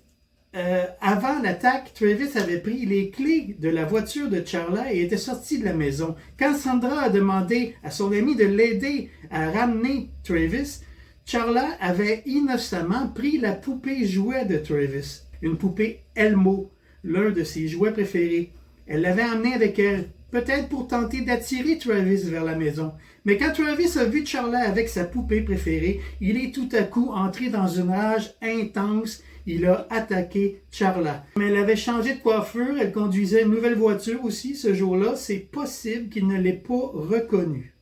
avant l'attaque, Travis avait pris les clés de la voiture de Charla et était sorti de la maison. Quand Sandra a demandé à son ami de l'aider à ramener Travis, Charla avait innocemment pris la poupée jouet de Travis, une poupée Elmo, l'un de ses jouets préférés. Elle l'avait emmenée avec elle, peut-être pour tenter d'attirer Travis vers la maison. Mais quand Travis a vu Charla avec sa poupée préférée, il est tout à coup entré dans une rage intense. Il a attaqué Charla. Mais elle avait changé de coiffure, elle conduisait une nouvelle voiture aussi ce jour-là. C'est possible qu'il ne l'ait pas reconnue.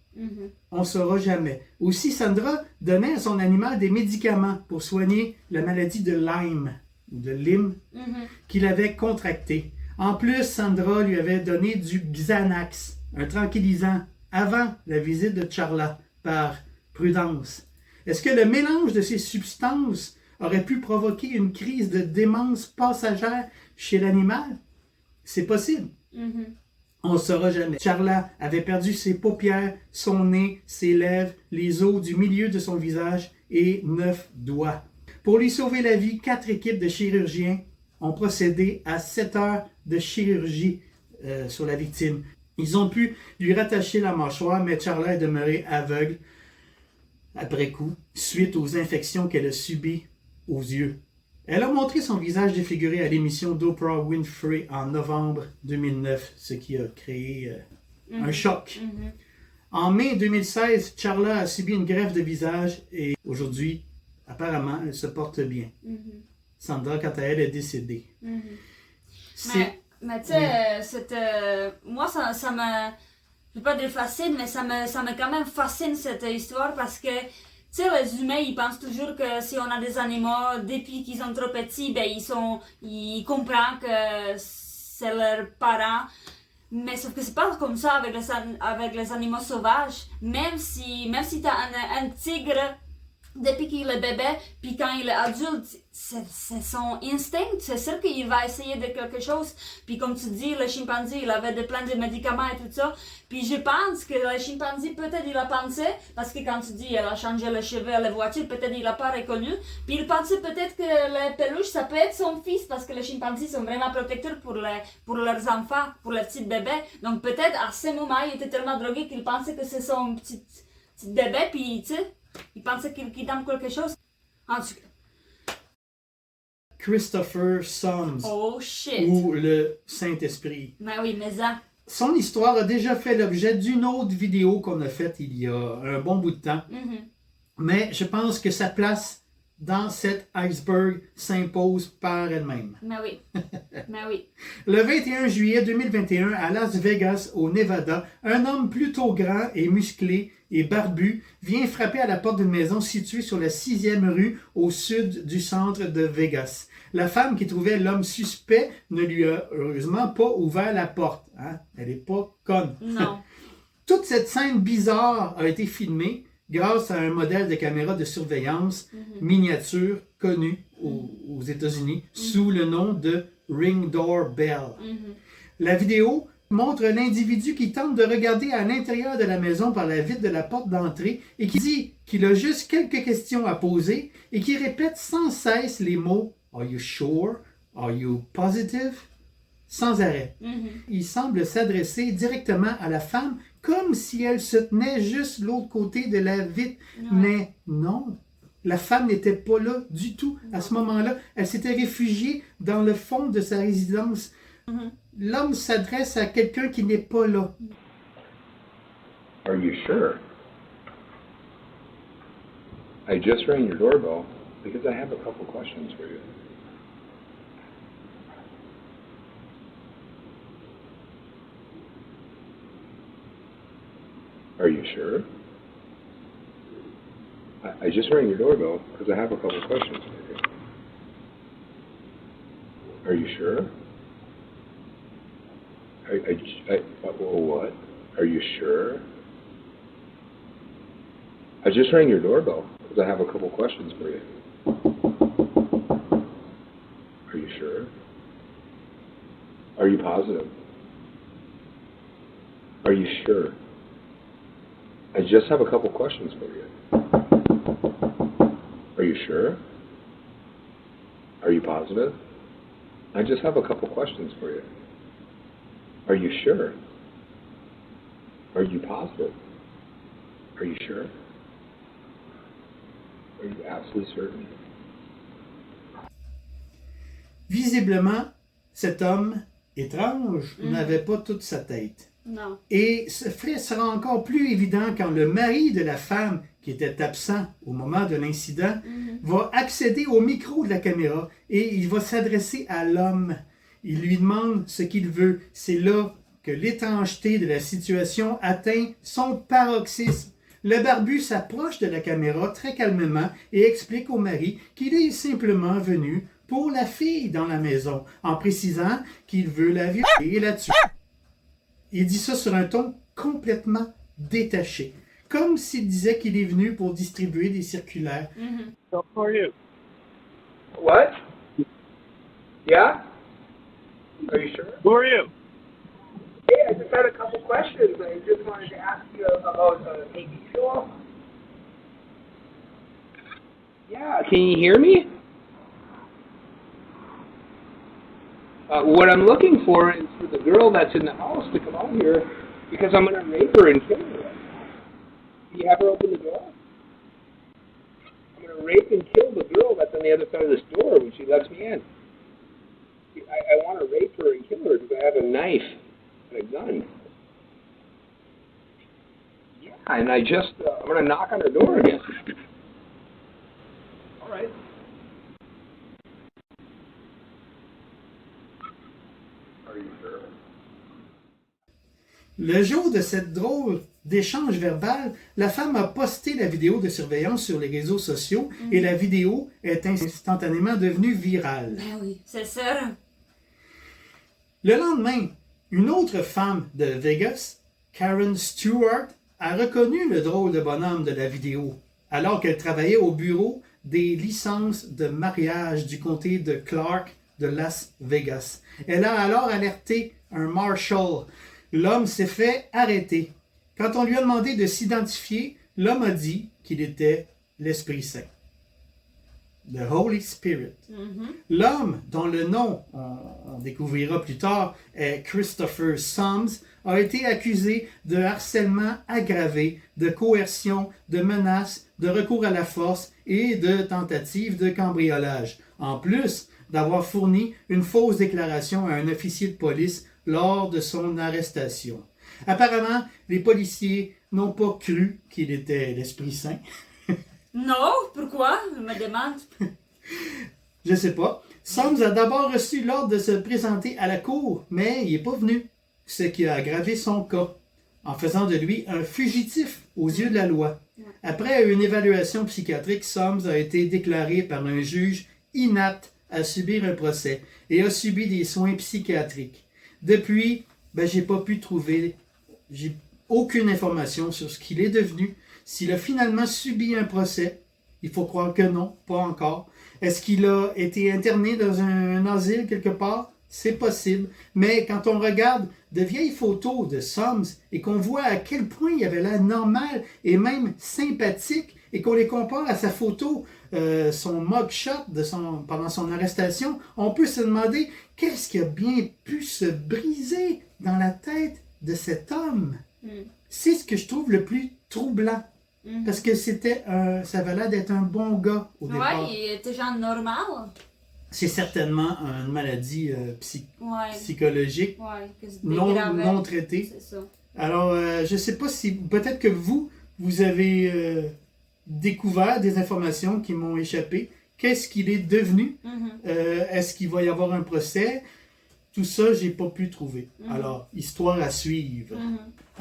On ne saura jamais. Aussi, Sandra donnait à son animal des médicaments pour soigner la maladie de Lyme, qu'il avait contractée. En plus, Sandra lui avait donné du Xanax, un tranquillisant, avant la visite de Charla, par prudence. Est-ce que le mélange de ces substances aurait pu provoquer une crise de démence passagère chez l'animal? C'est possible. On ne saura jamais. Charla avait perdu ses paupières, son nez, ses lèvres, les os du milieu de son visage et 9 doigts. Pour lui sauver la vie, 4 équipes de chirurgiens ont procédé à 7 heures de chirurgie sur la victime. Ils ont pu lui rattacher la mâchoire, mais Charla est demeurée aveugle après coup, suite aux infections qu'elle a subies aux yeux. Elle a montré son visage défiguré à l'émission d'Oprah Winfrey en novembre 2009, ce qui a créé un choc. En mai 2016, Charla a subi une greffe de visage et aujourd'hui, apparemment, elle se porte bien. Sandra, quant à elle, est décédée. Mais tu sais, moi, ça me... Je ne vais pas dire fascine, mais ça me quand même fascine cette histoire parce que, tu sais, les humains, ils pensent toujours que si on a des animaux, depuis qu'ils sont trop petits, ben, ils comprennent que c'est leurs parents. Mais sauf que c'est pas comme ça avec les animaux sauvages. Même si tu as un tigre depuis qu'il est bébé, puis quand il est adulte, c'est son instinct, c'est sûr qu'il va essayer de quelque chose. Puis comme tu dis, le chimpanzé, il avait plein de médicaments et tout ça. Puis je pense que le chimpanzé, peut-être il a pensé, parce que quand tu dis il a changé les cheveux à la voiture, peut-être il l'a pas reconnu. Puis il pensait peut-être que les peluches, ça peut être son fils, parce que les chimpanzés sont vraiment protecteurs pour leurs enfants, pour les petits bébés. Donc peut-être à ce moment, il était tellement drogué qu'il pensait que c'est son petit bébé, puis tu sais, il pensait qu'il donne quelque chose. En tout cas. Christopher Soms, Oh shit! ou le Saint-Esprit. Ben oui, mais ça. Son histoire a déjà fait l'objet d'une autre vidéo qu'on a faite il y a un bon bout de temps. Mais je pense que sa place dans cet iceberg s'impose par elle-même. Ben oui. Ben oui. Le 21 juillet 2021, à Las Vegas, au Nevada, un homme plutôt grand et musclé et barbu vient frapper à la porte d'une maison située sur la 6e rue au sud du centre de Vegas. La femme qui trouvait l'homme suspect ne lui a heureusement pas ouvert la porte. Hein? Elle n'est pas conne. Non. Toute cette scène bizarre a été filmée grâce à un modèle de caméra de surveillance miniature connu aux États-Unis sous le nom de Ring Doorbell. La vidéo montre l'individu qui tente de regarder à l'intérieur de la maison par la vitre de la porte d'entrée et qui dit qu'il a juste quelques questions à poser et qui répète sans cesse les mots « Are you sure? Are you positive? » sans arrêt. Il semble s'adresser directement à la femme comme si elle se tenait juste de l'autre côté de la vitre. Mais non, la femme n'était pas là du tout à ce moment-là. Elle s'était réfugiée dans le fond de sa résidence. L'homme s'adresse à quelqu'un qui n'est pas là. Are you sure? I just rang your doorbell because I have a couple questions for you. Are you sure? I just rang your doorbell because I have a couple questions for you. Are you sure? What? Are you sure? I just rang your doorbell because I have a couple questions for you. Are you sure? Are you positive? Are you sure? I just have a couple questions for you. Are you sure? Are you positive? I just have a couple questions for you. Are you sure? Are you positive? Are you sure? Are you absolutely certain? Visiblement, cet homme étrange n'avait pas toute sa tête. Non. Et ce fait sera encore plus évident quand le mari de la femme, qui était absent au moment de l'incident, va accéder au micro de la caméra et il va s'adresser à l'homme. Il lui demande ce qu'il veut. C'est là que l'étrangeté de la situation atteint son paroxysme. Le barbu s'approche de la caméra très calmement et explique au mari qu'il est simplement venu pour la fille dans la maison, en précisant qu'il veut la violer et la tuer. Il dit ça sur un ton complètement détaché, comme s'il disait qu'il est venu pour distribuer des circulaires. So who are you? What? Yeah? Are you sure? Who are you? Hey, I just had a couple questions. I just wanted to ask you about TV show. Yeah, can you hear me? What I'm looking for is for the girl that's in the house to come out here because I'm going to rape her and kill her. Can you have her open the door? I'm going to rape and kill the girl that's on the other side of this door when she lets me in. I want to rape her and kill her because I have a knife and a gun. Yeah, and I'm going to knock on her door again. All right. Are you sure? Le jour de cette drôle d'échange verbal, la femme a posté la vidéo de surveillance sur les réseaux sociaux et la vidéo est instantanément devenue virale. Ben oui, c'est sûr. Le lendemain, une autre femme de Vegas, Karen Stewart, a reconnu le drôle de bonhomme de la vidéo. alors qu'elle travaillait au bureau des licences de mariage du comté de Clark de Las Vegas. Elle a alors alerté un marshal. L'homme s'est fait arrêter. Quand on lui a demandé de s'identifier, l'homme a dit qu'il était l'Esprit Saint. The Holy Spirit. L'homme, dont le nom, on découvrira plus tard, est Christopher Soms, a été accusé de harcèlement aggravé, de coercion, de menaces, de recours à la force et de tentative de cambriolage. En plus d'avoir fourni une fausse déclaration à un officier de police lors de son arrestation. Apparemment, les policiers n'ont pas cru qu'il était l'Esprit Saint. Non, pourquoi? Je me demande. Je sais pas. Soms a d'abord reçu l'ordre de se présenter à la cour, mais il n'est pas venu, ce qui a aggravé son cas, en faisant de lui un fugitif aux yeux de la loi. Après une évaluation psychiatrique, Soms a été déclaré par un juge inapte à subir un procès et a subi des soins psychiatriques. Depuis, j'ai pas pu trouver, j'ai aucune information sur ce qu'il est devenu. S'il a finalement subi un procès, il faut croire que non, pas encore. Est-ce qu'il a été interné dans un asile quelque part? C'est possible. Mais quand on regarde de vieilles photos de Soms et qu'on voit à quel point il avait l'air normal et même sympathique et qu'on les compare à sa photo, son mugshot pendant son arrestation, on peut se demander qu'est-ce qui a bien pu se briser dans la tête de cet homme. C'est ce que je trouve le plus troublant. Parce que ça avait l'air d'être un bon gars au départ. Ouais, il était genre normal. C'est certainement une maladie psychologique non traitée. C'est ça. Alors, je ne sais pas si... Peut-être que vous avez découvert des informations qui m'ont échappé. Qu'est-ce qu'il est devenu? Est-ce qu'il va y avoir un procès? Tout ça, j'ai pas pu trouver. Alors, histoire à suivre.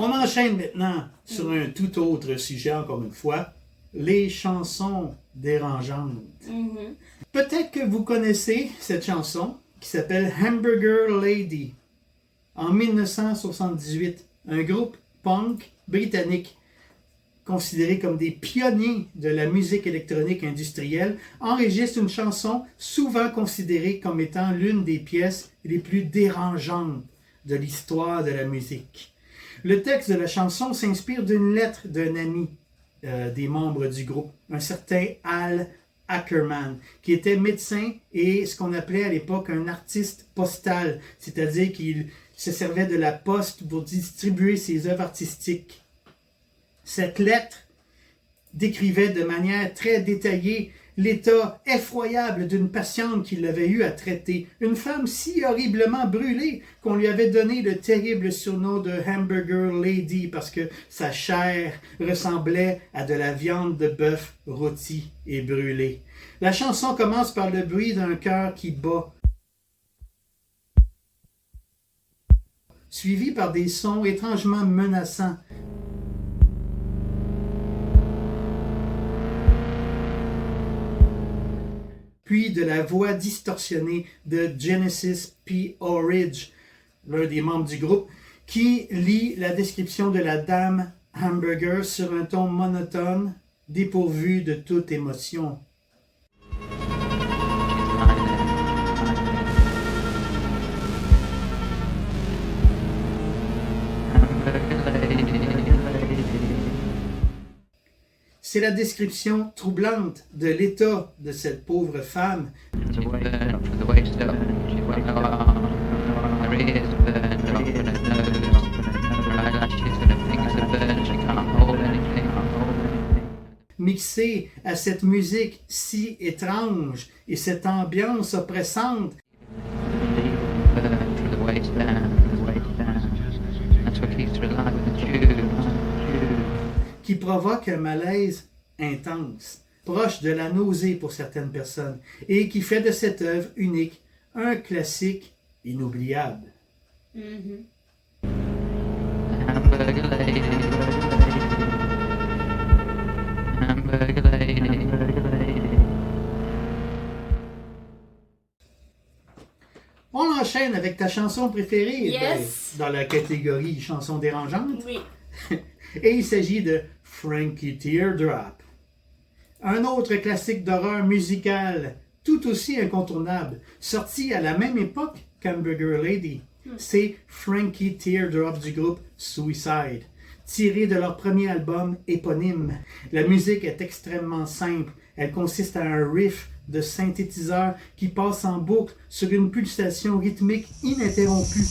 On enchaîne maintenant sur un tout autre sujet, encore une fois, les chansons dérangeantes. Peut-être que vous connaissez cette chanson qui s'appelle Hamburger Lady. En 1978, un groupe punk britannique considéré comme des pionniers de la musique électronique industrielle, enregistre une chanson souvent considérée comme étant l'une des pièces les plus dérangeantes de l'histoire de la musique. Le texte de la chanson s'inspire d'une lettre d'un ami des membres du groupe, un certain Al Ackerman, qui était médecin et ce qu'on appelait à l'époque un artiste postal, c'est-à-dire qu'il se servait de la poste pour distribuer ses œuvres artistiques. Cette lettre décrivait de manière très détaillée l'état effroyable d'une patiente qu'il avait eu à traiter, une femme si horriblement brûlée qu'on lui avait donné le terrible surnom de Hamburger Lady parce que sa chair ressemblait à de la viande de bœuf rôtie et brûlée. La chanson commence par le bruit d'un cœur qui bat, suivi par des sons étrangement menaçants. Puis de la voix distorsionnée de Genesis P. Orridge, l'un des membres du groupe, qui lit la description de la dame Hamburger sur un ton monotone, dépourvu de toute émotion. C'est la description troublante de l'état de cette pauvre femme mixée à cette musique si étrange et cette ambiance oppressante qui provoque un malaise intense, proche de la nausée pour certaines personnes, et qui fait de cette œuvre unique un classique inoubliable. Hamburger lady, hamburger lady, hamburger lady. On enchaîne avec ta chanson préférée Yes. dans la catégorie chansons dérangeantes. Oui. Et il s'agit de Frankie Teardrop. Un autre classique d'horreur musicale, tout aussi incontournable, sorti à la même époque qu'Hamburger Lady, c'est Frankie Teardrop du groupe Suicide, tiré de leur premier album éponyme. La musique est extrêmement simple. Elle consiste à un riff de synthétiseur qui passe en boucle sur une pulsation rythmique ininterrompue.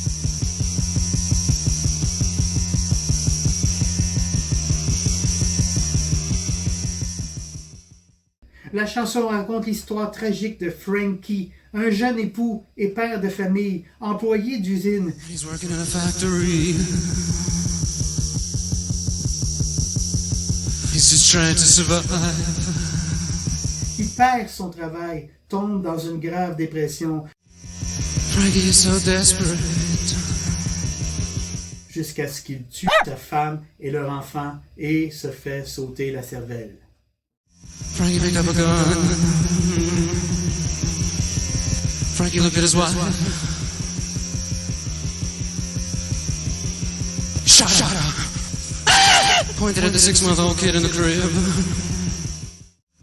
La chanson raconte l'histoire tragique de Frankie, un jeune époux et père de famille, employé d'usine. He's working in a factory. He's just trying to survive. Qui perd son travail, tombe dans une grave dépression. Frankie is so desperate. Jusqu'à ce qu'il tue sa femme et leur enfant et se fait sauter la cervelle. Frankie picked up a gun. Frankie looked at his wife. Shot her. Pointed at the 6-month-old kid in the crib.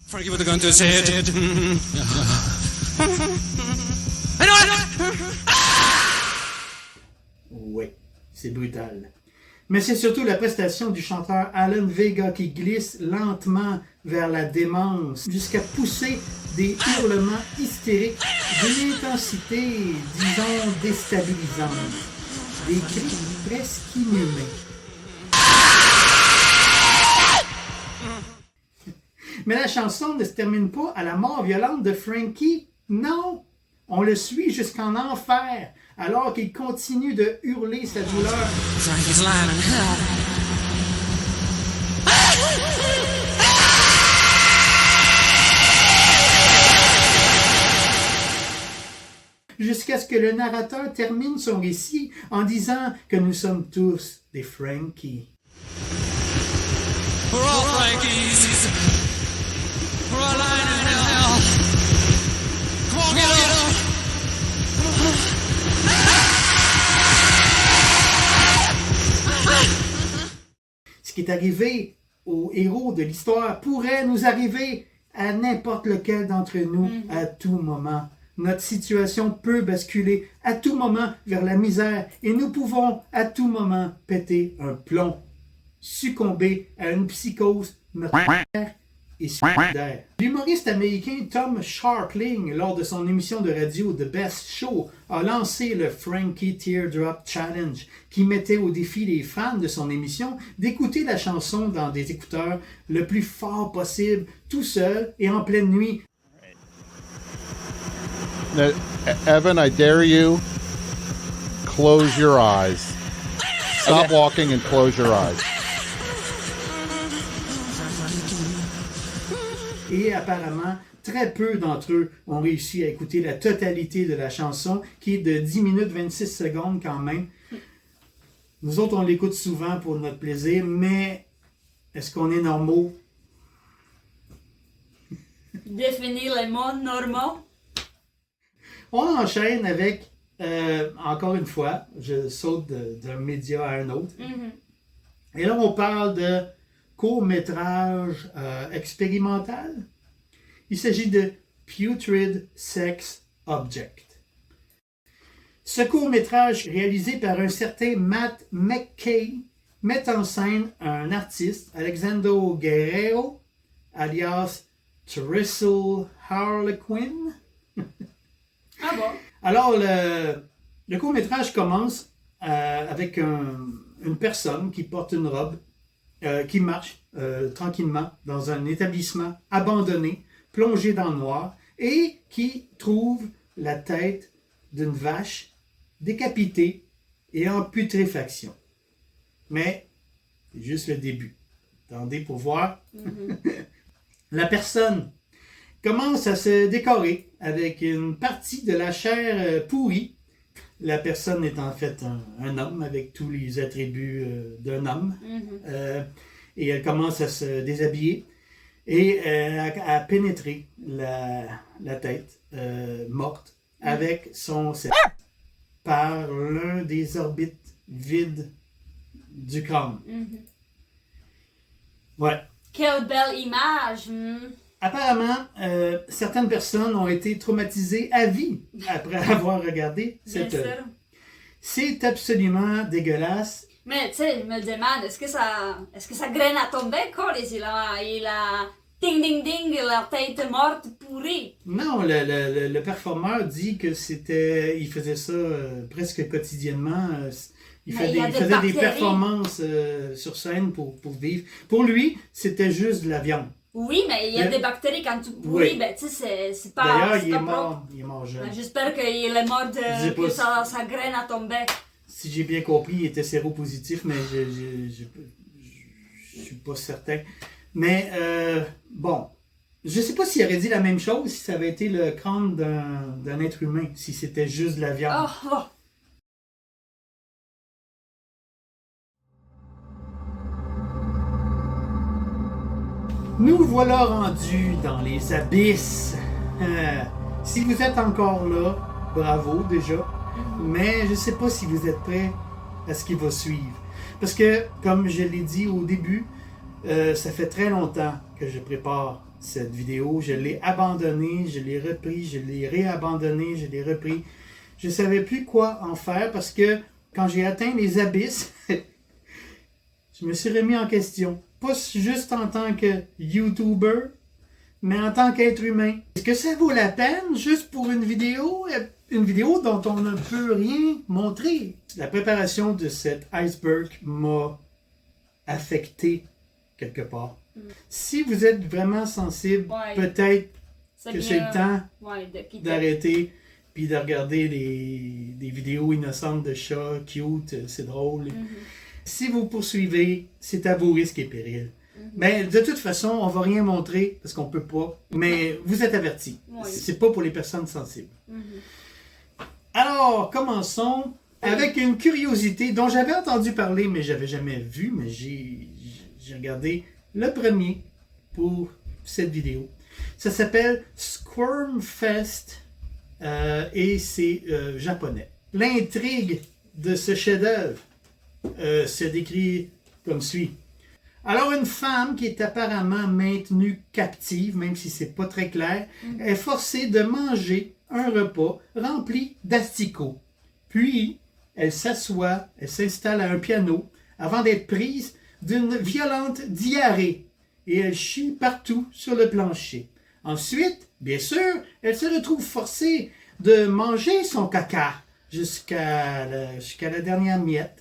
Frankie with the gun to his head. Oui, c'est brutal. Mais c'est surtout la prestation du chanteur Alan Vega qui glisse lentement vers la démence jusqu'à pousser des hurlements hystériques d'une intensité, disons, déstabilisante. Des cris presque inhumains. Mais la chanson ne se termine pas à la mort violente de Frankie. Non! On le suit jusqu'en enfer, alors qu'il continue de hurler sa douleur. Frankie's lying in hell. Jusqu'à ce que le narrateur termine son récit en disant que nous sommes tous des Frankie. We're all Frankies. We're all lying in hell. Come on, get up. Ce qui est arrivé aux héros de l'histoire pourrait nous arriver à n'importe lequel d'entre nous à tout moment. Notre situation peut basculer à tout moment vers la misère et nous pouvons à tout moment péter un plomb, succomber à une psychose meurtrière et suicidaire. L'humoriste américain Tom Scharpling, lors de son émission de radio The Best Show, a lancé le Frankie Teardrop Challenge, qui mettait au défi les fans de son émission d'écouter la chanson dans des écouteurs le plus fort possible, tout seul et en pleine nuit. Now, Evan, I dare you, close your eyes. Stop walking and close your eyes. Et apparemment, très peu d'entre eux ont réussi à écouter la totalité de la chanson, qui est de 10 minutes 26 secondes quand même. Nous autres, on l'écoute souvent pour notre plaisir, mais est-ce qu'on est normaux? Définir les mots normaux. On enchaîne avec, encore une fois, je saute d'un média à un autre. Mm-hmm. Et là, on parle de court-métrage expérimental. Il s'agit de Putrid Sex Object. Ce court-métrage, réalisé par un certain Matt McKay, met en scène un artiste, Alexandro Guerrero, alias Tristle Harlequin. Ah bon? Alors, le court-métrage commence avec une personne qui porte une robe, qui marche tranquillement dans un établissement abandonné, plongé dans le noir, et qui trouve la tête d'une vache décapitée et en putréfaction. Mais c'est juste le début. Attendez pour voir. Mm-hmm. La personne commence à se décorer avec une partie de la chair pourrie. La personne est en fait un homme avec tous les attributs d'un homme. Mm-hmm. Et elle commence à se déshabiller et à pénétrer la tête morte avec son sexe par l'un des orbites vides du crâne. Mm-hmm. Ouais. Quelle belle image! Apparemment, certaines personnes ont été traumatisées à vie après avoir regardé cette Bien œuvre. sûr. C'est absolument dégueulasse. Mais tu sais, je me demande, est-ce que ça graine à tomber, Colis? Il a ding ding ding, la tête morte pourrie. Non, le performeur dit que il faisait ça presque quotidiennement. Il Mais il y a des faisait des bactéries. performances sur scène pour vivre. Pour lui, c'était juste de la viande. Oui, mais il y a des bactéries quand tu pourris, Oui. ben tu sais, c'est pas. D'ailleurs, c'est il pas est mort. propre. Il est mort jeune. Ben, j'espère qu'il est mort Je sais que pas ça graine à tomber. Si j'ai bien compris, il était séropositif, mais je suis pas certain. Mais bon, je sais pas s'il aurait dit la même chose si ça avait été le crâne d'un être humain, si c'était juste de la viande. Oh, oh. Nous voilà rendus dans les abysses. Si vous êtes encore là, bravo déjà. Mais je sais pas si vous êtes prêts à ce qui va suivre. Parce que, comme je l'ai dit au début, ça fait très longtemps que je prépare cette vidéo. Je l'ai abandonnée, je l'ai repris, je l'ai réabandonnée, je l'ai repris. Je savais plus quoi en faire parce que quand j'ai atteint les abysses, je me suis remis en question. Pas juste en tant que YouTuber, mais en tant qu'être humain. Est-ce que ça vaut la peine juste pour une vidéo dont on ne peut rien montrer? La préparation de cet iceberg m'a affecté quelque part. Si vous êtes vraiment sensible, Ouais. peut-être que bien, c'est le temps ouais, de quitter. d'arrêter puis de regarder des vidéos innocentes de chats, cute, c'est drôle. Si vous poursuivez, c'est à vos risques et périls. Mais de toute façon, on va rien montrer parce qu'on peut pas. Mais vous êtes avertis. Oui. C'est pas pour les personnes sensibles. Alors, commençons avec une curiosité dont j'avais entendu parler, mais j'avais jamais vu. Mais j'ai regardé le premier pour cette vidéo. Ça s'appelle Squirmfest et c'est japonais. L'intrigue de ce chef-d'œuvre se décrit comme suit. Alors, une femme qui est apparemment maintenue captive, même si c'est pas très clair, est forcée de manger un repas rempli d'asticots. Puis, elle s'assoit, elle s'installe à un piano avant d'être prise d'une violente diarrhée et elle chie partout sur le plancher. Ensuite, bien sûr, elle se retrouve forcée de manger son caca jusqu'à la dernière miette.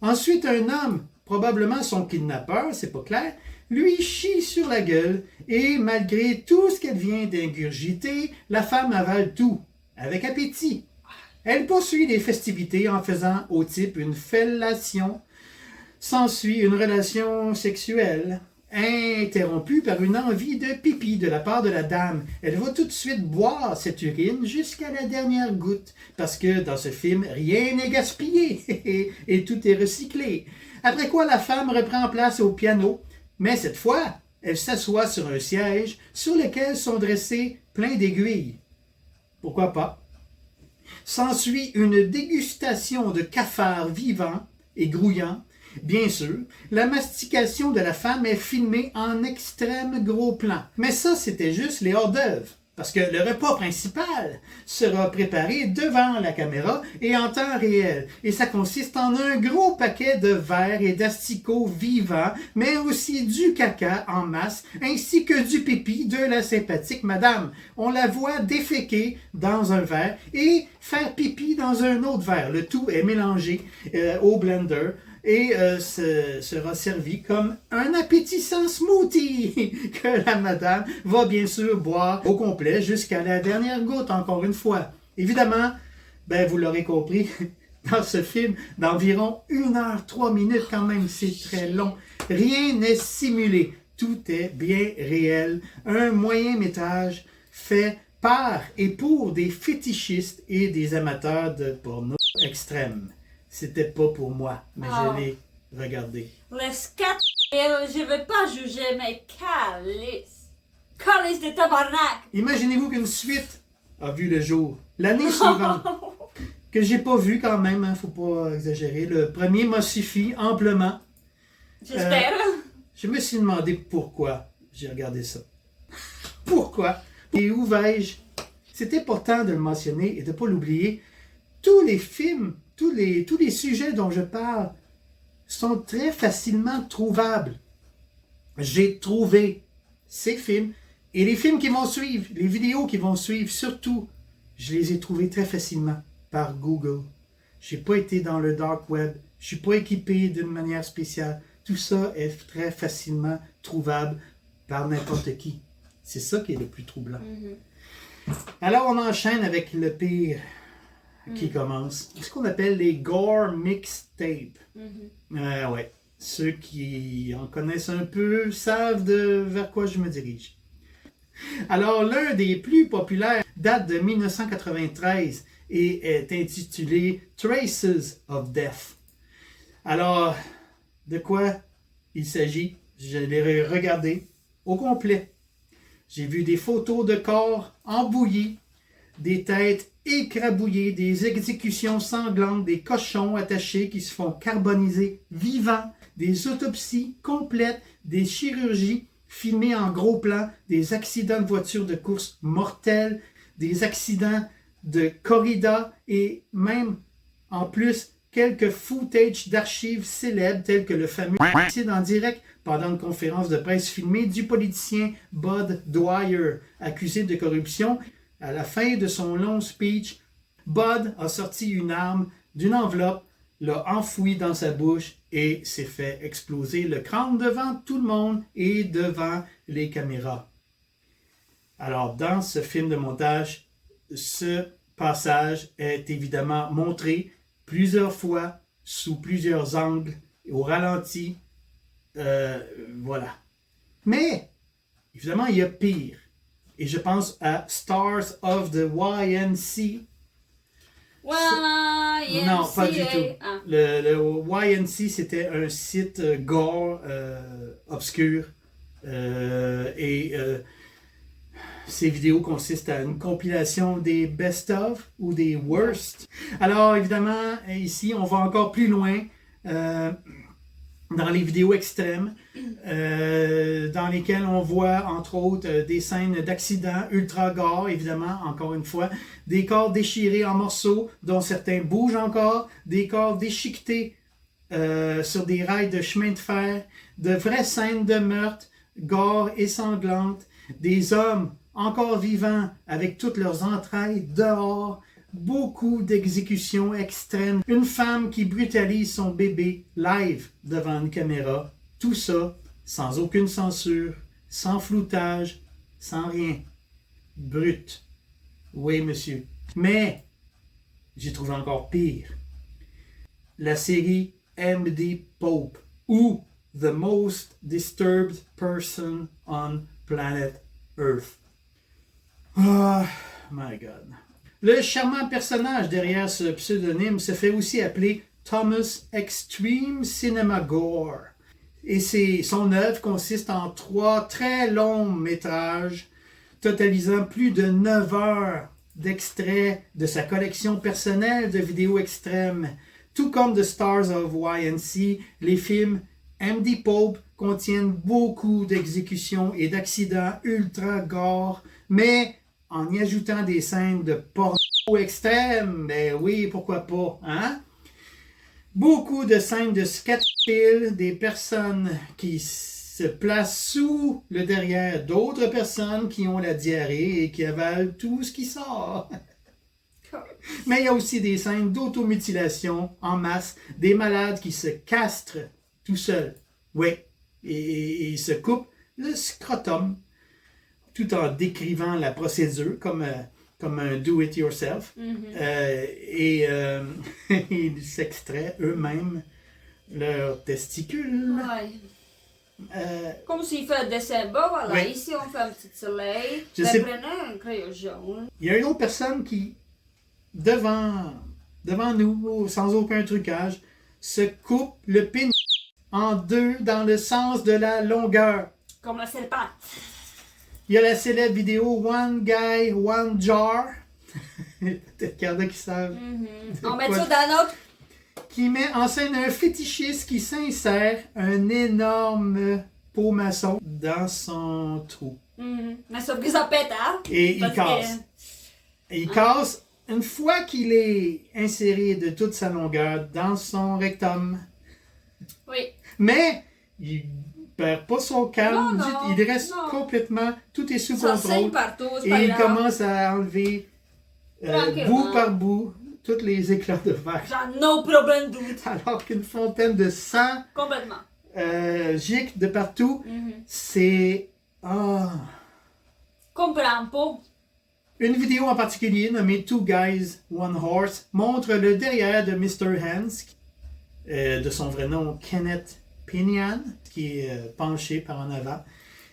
Ensuite, un homme, probablement son kidnappeur, c'est pas clair, lui chie sur la gueule et malgré tout ce qu'elle vient d'ingurgiter, la femme avale tout, avec appétit. Elle poursuit les festivités en faisant au type une fellation. S'ensuit une relation sexuelle interrompue par une envie de pipi de la part de la dame. Elle va tout de suite boire cette urine jusqu'à la dernière goutte, parce que dans ce film, rien n'est gaspillé et tout est recyclé. Après quoi, la femme reprend place au piano, mais cette fois, elle s'assoit sur un siège sur lequel sont dressés plein d'aiguilles. Pourquoi pas? S'ensuit une dégustation de cafards vivants et grouillants. Bien sûr, la mastication de la femme est filmée en extrême gros plan. Mais ça, c'était juste les hors-d'œuvre. Parce que le repas principal sera préparé devant la caméra et en temps réel. Et ça consiste en un gros paquet de verres et d'asticots vivants, mais aussi du caca en masse, ainsi que du pipi de la sympathique madame. On la voit déféquer dans un verre et faire pipi dans un autre verre. Le tout est mélangé au blender et sera servi comme un appétissant smoothie que la madame va bien sûr boire au complet jusqu'à la dernière goutte, encore une fois. Évidemment, ben vous l'aurez compris, dans ce film d'environ 1h03 quand même, c'est très long. Rien n'est simulé, tout est bien réel. Un moyen métrage fait par et pour des fétichistes et des amateurs de porno extrême. C'était pas pour moi, mais je l'ai regardé. Les quatre, je veux pas juger, mais calice. Calice de tabarnak. Imaginez-vous qu'une suite a vu le jour l'année suivante, que j'ai pas vu quand même, hein, faut pas exagérer. Le premier m'a suffi amplement. J'espère. Je me suis demandé pourquoi j'ai regardé ça. pourquoi et où vais-je? C'est important de le mentionner et de ne pas l'oublier. Tous les films, tous les sujets dont je parle sont très facilement trouvables. J'ai trouvé ces films et les films qui vont suivre, les vidéos qui vont suivre, surtout, je les ai trouvés très facilement par Google. Je n'ai pas été dans le dark web, je ne suis pas équipé d'une manière spéciale. Tout ça est très facilement trouvable par n'importe qui. C'est ça qui est le plus troublant. Alors, on enchaîne avec le pire qui commence. Ce qu'on appelle les gore mixtapes. Ouais. Ceux qui en connaissent un peu savent vers quoi je me dirige. Alors, l'un des plus populaires date de 1993 et est intitulé Traces of Death. Alors, de quoi il s'agit? Je l'ai regardé au complet. J'ai vu des photos de corps embouillis, des têtes écrabouillées, des exécutions sanglantes, des cochons attachés qui se font carboniser vivants, des autopsies complètes, des chirurgies filmées en gros plan, des accidents de voitures de course mortels, des accidents de corrida et même, en plus, quelques footage d'archives célèbres tels que le fameux accident en direct pendant une conférence de presse filmée du politicien Bud Dwyer, accusé de corruption. À la fin de son long speech, Bud a sorti une arme d'une enveloppe, l'a enfouie dans sa bouche et s'est fait exploser le crâne devant tout le monde et devant les caméras. Alors, dans ce film de montage, ce passage est évidemment montré plusieurs fois, sous plusieurs angles, au ralenti. Voilà. Mais, évidemment, il y a pire. Et je pense à Stars of the YNC. Non, pas du tout. Ah. Le YNC, c'était un site gore obscur. Ces vidéos consistent à une compilation des best-of ou des worst. Alors, évidemment, ici, on va encore plus loin dans les vidéos extrêmes, dans lesquelles on voit, entre autres, des scènes d'accidents ultra gore, évidemment, encore une fois, des corps déchirés en morceaux, dont certains bougent encore, des corps déchiquetés sur des rails de chemin de fer, de vraies scènes de meurtre, gore et sanglantes, des hommes encore vivants avec toutes leurs entrailles dehors, beaucoup d'exécutions extrêmes, une femme qui brutalise son bébé live devant une caméra, tout ça sans aucune censure, sans floutage, sans rien. Brut. Oui, monsieur. Mais j'ai trouvé encore pire. La série MD Pope ou The Most Disturbed Person on Planet Earth. Oh my God. Le charmant personnage derrière ce pseudonyme se fait aussi appeler Thomas Extreme Cinema Gore. Et son œuvre consiste en 3 très longs métrages, totalisant plus de 9 heures d'extraits de sa collection personnelle de vidéos extrêmes. Tout comme The Stars of YNC, les films MD Pope contiennent beaucoup d'exécutions et d'accidents ultra gore, mais en y ajoutant des scènes de porno extrêmes, ben oui, pourquoi pas, hein? Beaucoup de scènes de sketch-film, des personnes qui se placent sous le derrière d'autres personnes qui ont la diarrhée et qui avalent tout ce qui sort. Mais il y a aussi des scènes d'automutilation en masse, des malades qui se castrent tout seuls, oui, et se coupent le scrotum, tout en décrivant la procédure comme un do-it-yourself. Et ils s'extraient eux-mêmes leurs testicules. Comme s'il fait un dessin beau, voilà. Oui. Ici on fait un petit soleil. Prenez un crayon jaune. Il y a une autre personne qui, devant nous, sans aucun trucage, se coupe le pénis en 2 dans le sens de la longueur. Comme le serpent. Il y a la célèbre vidéo One Guy, One Jar. Peut-être qu'il y en a qui savent. On met ça dans notre... Qui met en scène un fétichiste qui s'insère un énorme pot maçon dans son trou. Mais sauf que ça pète, hein? Et il Parce casse. Et il casse une fois qu'il est inséré de toute sa longueur dans son rectum. Oui. Mais il perd pas son calme, Non, il reste non. complètement, tout est sous Ça contrôle. saigne partout, c'est pas Et il grave. commence à enlever Tranquillement. bout par bout tous les éclats de verre. Genre, no problem, dude. Alors qu'une fontaine de sang Complètement. gicle de partout, c'est... Ah. Comprends pas. Une vidéo en particulier nommée Two Guys, One Horse montre le derrière de Mr. Hans, de son vrai nom Kenneth Pinion, qui est penché par en avant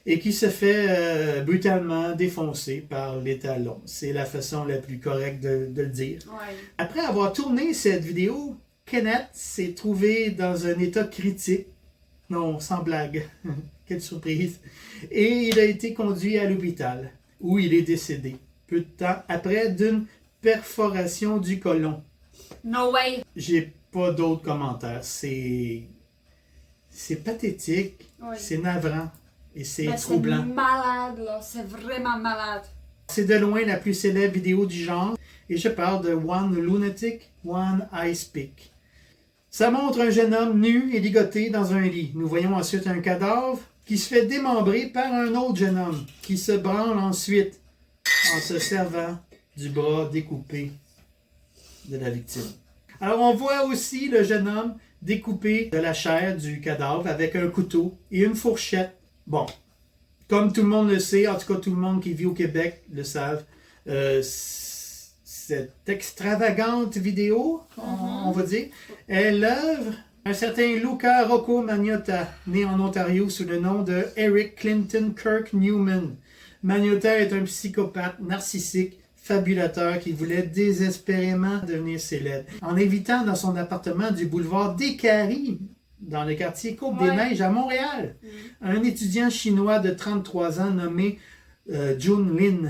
et qui se fait brutalement défoncer par l'étalon. C'est la façon la plus correcte de le dire. Ouais. Après avoir tourné cette vidéo, Kenneth s'est trouvé dans un état critique. Non, sans blague. Quelle surprise. Et il a été conduit à l'hôpital, où il est décédé, peu de temps après d'une perforation du côlon. No way. J'ai pas d'autres commentaires. C'est pathétique, Oui. c'est navrant et c'est Mais troublant. c'est malade, là. C'est vraiment malade. C'est de loin la plus célèbre vidéo du genre et je parle de One Lunatic, One Ice Pick. Ça montre un jeune homme nu et ligoté dans un lit. Nous voyons ensuite un cadavre qui se fait démembrer par un autre jeune homme qui se branle ensuite en se servant du bras découpé de la victime. Alors on voit aussi le jeune homme découper de la chair du cadavre avec un couteau et une fourchette. Bon, comme tout le monde le sait, en tout cas tout le monde qui vit au Québec le savent, cette extravagante vidéo, on va dire, est l'œuvre d'un certain Luca Rocco Magnotta, né en Ontario sous le nom de Eric Clinton Kirk Newman. Magnotta est un psychopathe narcissique, fabulateur qui voulait désespérément devenir célèbre. En invitant dans son appartement du boulevard des Caries, dans le quartier Côte-des-Neiges à Montréal, un étudiant chinois de 33 ans nommé Jun Lin.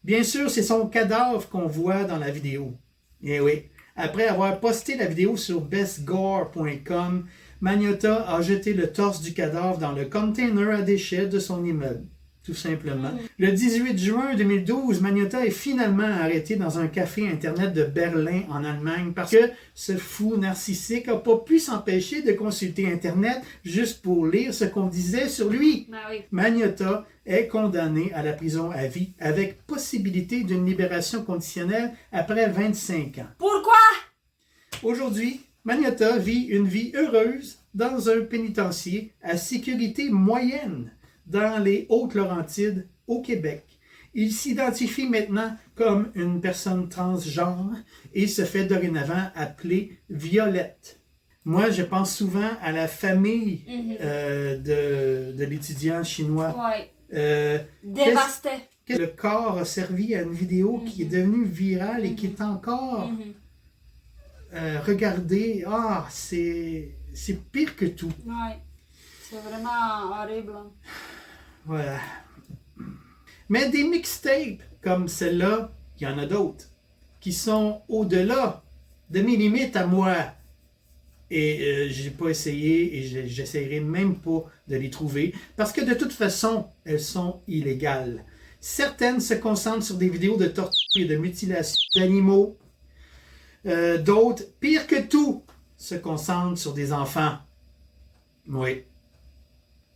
Bien sûr, c'est son cadavre qu'on voit dans la vidéo. Et oui, après avoir posté la vidéo sur bestgore.com, Magnotta a jeté le torse du cadavre dans le container à déchets de son immeuble. Tout simplement. Le 18 juin 2012, Magnotta est finalement arrêté dans un café internet de Berlin, en Allemagne, parce que ce fou narcissique n'a pas pu s'empêcher de consulter Internet juste pour lire ce qu'on disait sur lui. Ah oui. Magnotta est condamné à la prison à vie, avec possibilité d'une libération conditionnelle après 25 ans. Pourquoi? Aujourd'hui, Magnotta vit une vie heureuse dans un pénitencier à sécurité moyenne dans les Hautes-Laurentides, au Québec. Il s'identifie maintenant comme une personne transgenre et se fait dorénavant appeler Violette. Moi, je pense souvent à la famille de l'étudiant chinois. Ouais. Dévasté. Le corps a servi à une vidéo qui est devenue virale et qui est encore regardée. Ah, c'est pire que tout. Ouais. C'est vraiment horrible. Voilà. Mais des mixtapes comme celle-là, il y en a d'autres qui sont au-delà de mes limites à moi. Et j'ai pas essayé et j'essaierai même pas de les trouver parce que de toute façon, elles sont illégales. Certaines se concentrent sur des vidéos de torture et de mutilation d'animaux. D'autres, pire que tout, se concentrent sur des enfants. Oui.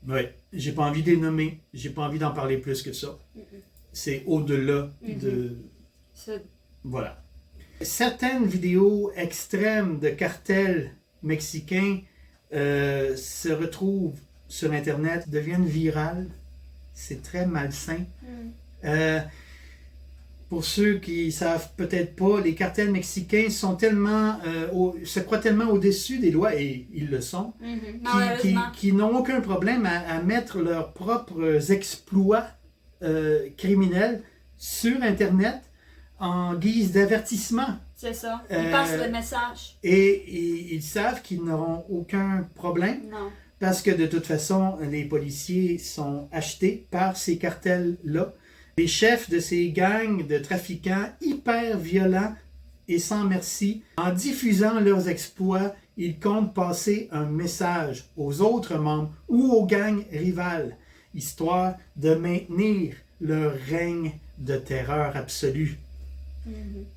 Oui. J'ai pas envie de les nommer. J'ai pas envie d'en parler plus que ça. C'est au-delà de... Voilà. Certaines vidéos extrêmes de cartels mexicains se retrouvent sur Internet, deviennent virales. C'est très malsain. Pour ceux qui savent peut-être pas, les cartels mexicains sont tellement, se croient tellement au-dessus des lois, et ils le sont, qui n'ont aucun problème à mettre leurs propres exploits criminels sur Internet en guise d'avertissement. C'est ça. Ils passent le message. Et ils savent qu'ils n'auront aucun problème. Non. Parce que de toute façon, les policiers sont achetés par ces cartels-là. Les chefs de ces gangs de trafiquants hyper violents et sans merci, en diffusant leurs exploits, ils comptent passer un message aux autres membres ou aux gangs rivales. histoire de maintenir leur règne de terreur absolue.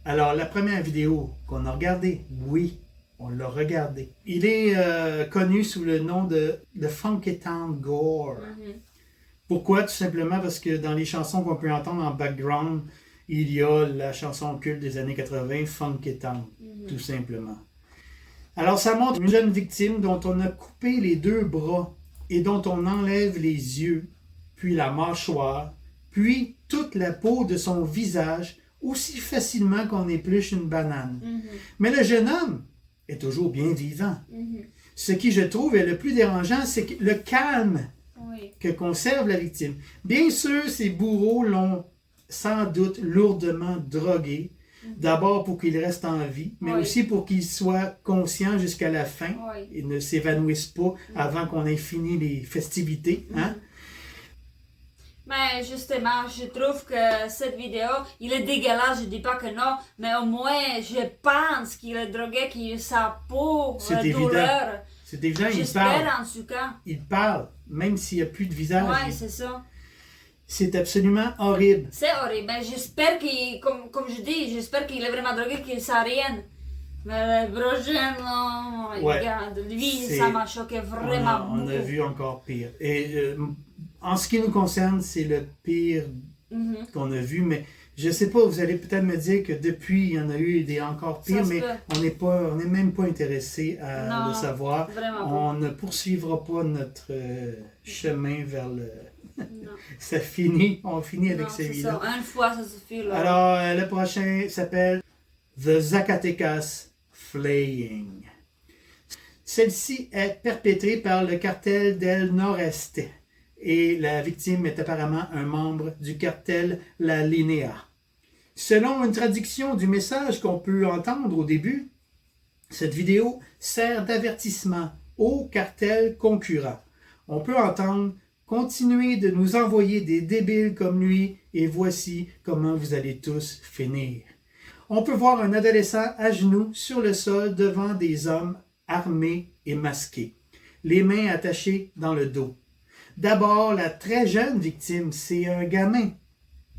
Alors, la première vidéo qu'on a regardée, oui, on l'a regardée. Il est connu sous le nom de Funky Town Gore. Pourquoi? Tout simplement parce que dans les chansons qu'on peut entendre en background, il y a la chanson culte des années 80, Funky Town, tout simplement. Alors, ça montre une jeune victime dont on a coupé les 2 bras et dont on enlève les yeux, puis la mâchoire, puis toute la peau de son visage, aussi facilement qu'on épluche une banane. Mais le jeune homme est toujours bien vivant. Ce qui, je trouve, est le plus dérangeant, c'est le calme que conserve la victime. Bien sûr, ses bourreaux l'ont sans doute lourdement drogué, d'abord pour qu'il reste en vie, mais aussi pour qu'il soit conscient jusqu'à la fin et ne s'évanouisse pas avant qu'on ait fini les festivités. Hein? Mais justement, je trouve que cette vidéo, il est dégueulasse, je dis pas que non, mais au moins, je pense qu'il est drogué, qu'il a sa peau, la douleur. C'est évident, il J'espère parle. en tout cas. Il parle, même s'il n'y a plus de visage. Ouais, c'est ça. C'est absolument horrible. C'est horrible, mais j'espère qu'il, comme je dis, j'espère qu'il est vraiment drogué, qu'il ne sait rien. Mais le prochain, non, regarde, lui, ça m'a choqué vraiment on a vu encore pire. Et en ce qui nous concerne, c'est le pire qu'on a vu, mais je sais pas, vous allez peut-être me dire que depuis, il y en a eu des encore pires, mais on n'est même pas intéressé à le savoir. On ne poursuivra pas notre chemin vers le... ça finit, on finit avec ces vidéos. Une fois, ça suffit. Là. Alors, le prochain s'appelle The Zacatecas Flaying. Celle-ci est perpétrée par le cartel del Noreste et la victime est apparemment un membre du cartel La Linea. Selon une traduction du message qu'on peut entendre au début, cette vidéo sert d'avertissement au cartel concurrent. On peut entendre « Continuez de nous envoyer des débiles comme lui et voici comment vous allez tous finir ». On peut voir un adolescent à genoux sur le sol devant des hommes armés et masqués, les mains attachées dans le dos. D'abord, la très jeune victime, c'est un gamin.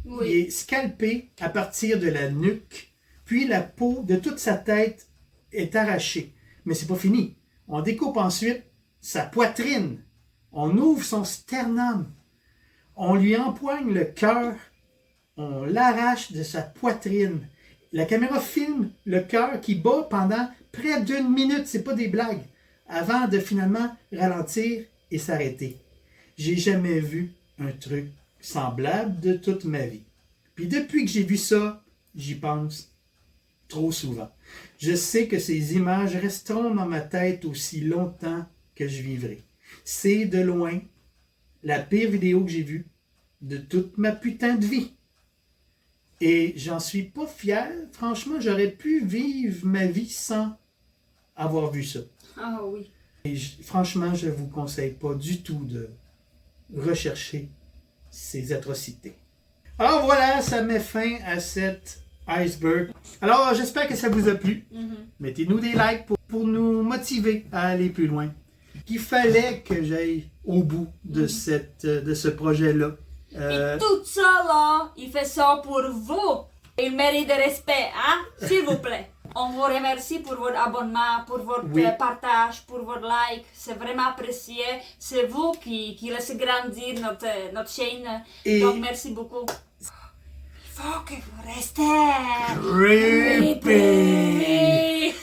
Il est scalpé à partir de la nuque, puis la peau de toute sa tête est arrachée. Mais c'est pas fini. On découpe ensuite sa poitrine. On ouvre son sternum. On lui empoigne le cœur. On l'arrache de sa poitrine. La caméra filme le cœur qui bat pendant près d'1 minute, c'est pas des blagues, avant de finalement ralentir et s'arrêter. J'ai jamais vu un truc semblable de toute ma vie. Puis depuis que j'ai vu ça, j'y pense trop souvent. Je sais que ces images resteront dans ma tête aussi longtemps que je vivrai. C'est de loin la pire vidéo que j'ai vue de toute ma putain de vie. Et j'en suis pas fier. Franchement, j'aurais pu vivre ma vie sans avoir vu ça. Ah oui. Et franchement, je ne vous conseille pas du tout de rechercher ces atrocités. Alors voilà, ça met fin à cet iceberg. Alors, j'espère que ça vous a plu. Mettez-nous des likes pour nous motiver à aller plus loin. Il fallait que j'aille au bout de ce projet-là. Et tout ça, là, il fait ça pour vous. Il mérite de respect, hein? S'il vous plaît. On vous remercie pour votre abonnement, pour votre partage, pour votre like. C'est vraiment apprécié. C'est vous qui laissez grandir notre chaîne. Et donc, merci beaucoup. Il faut que vous restez creepy.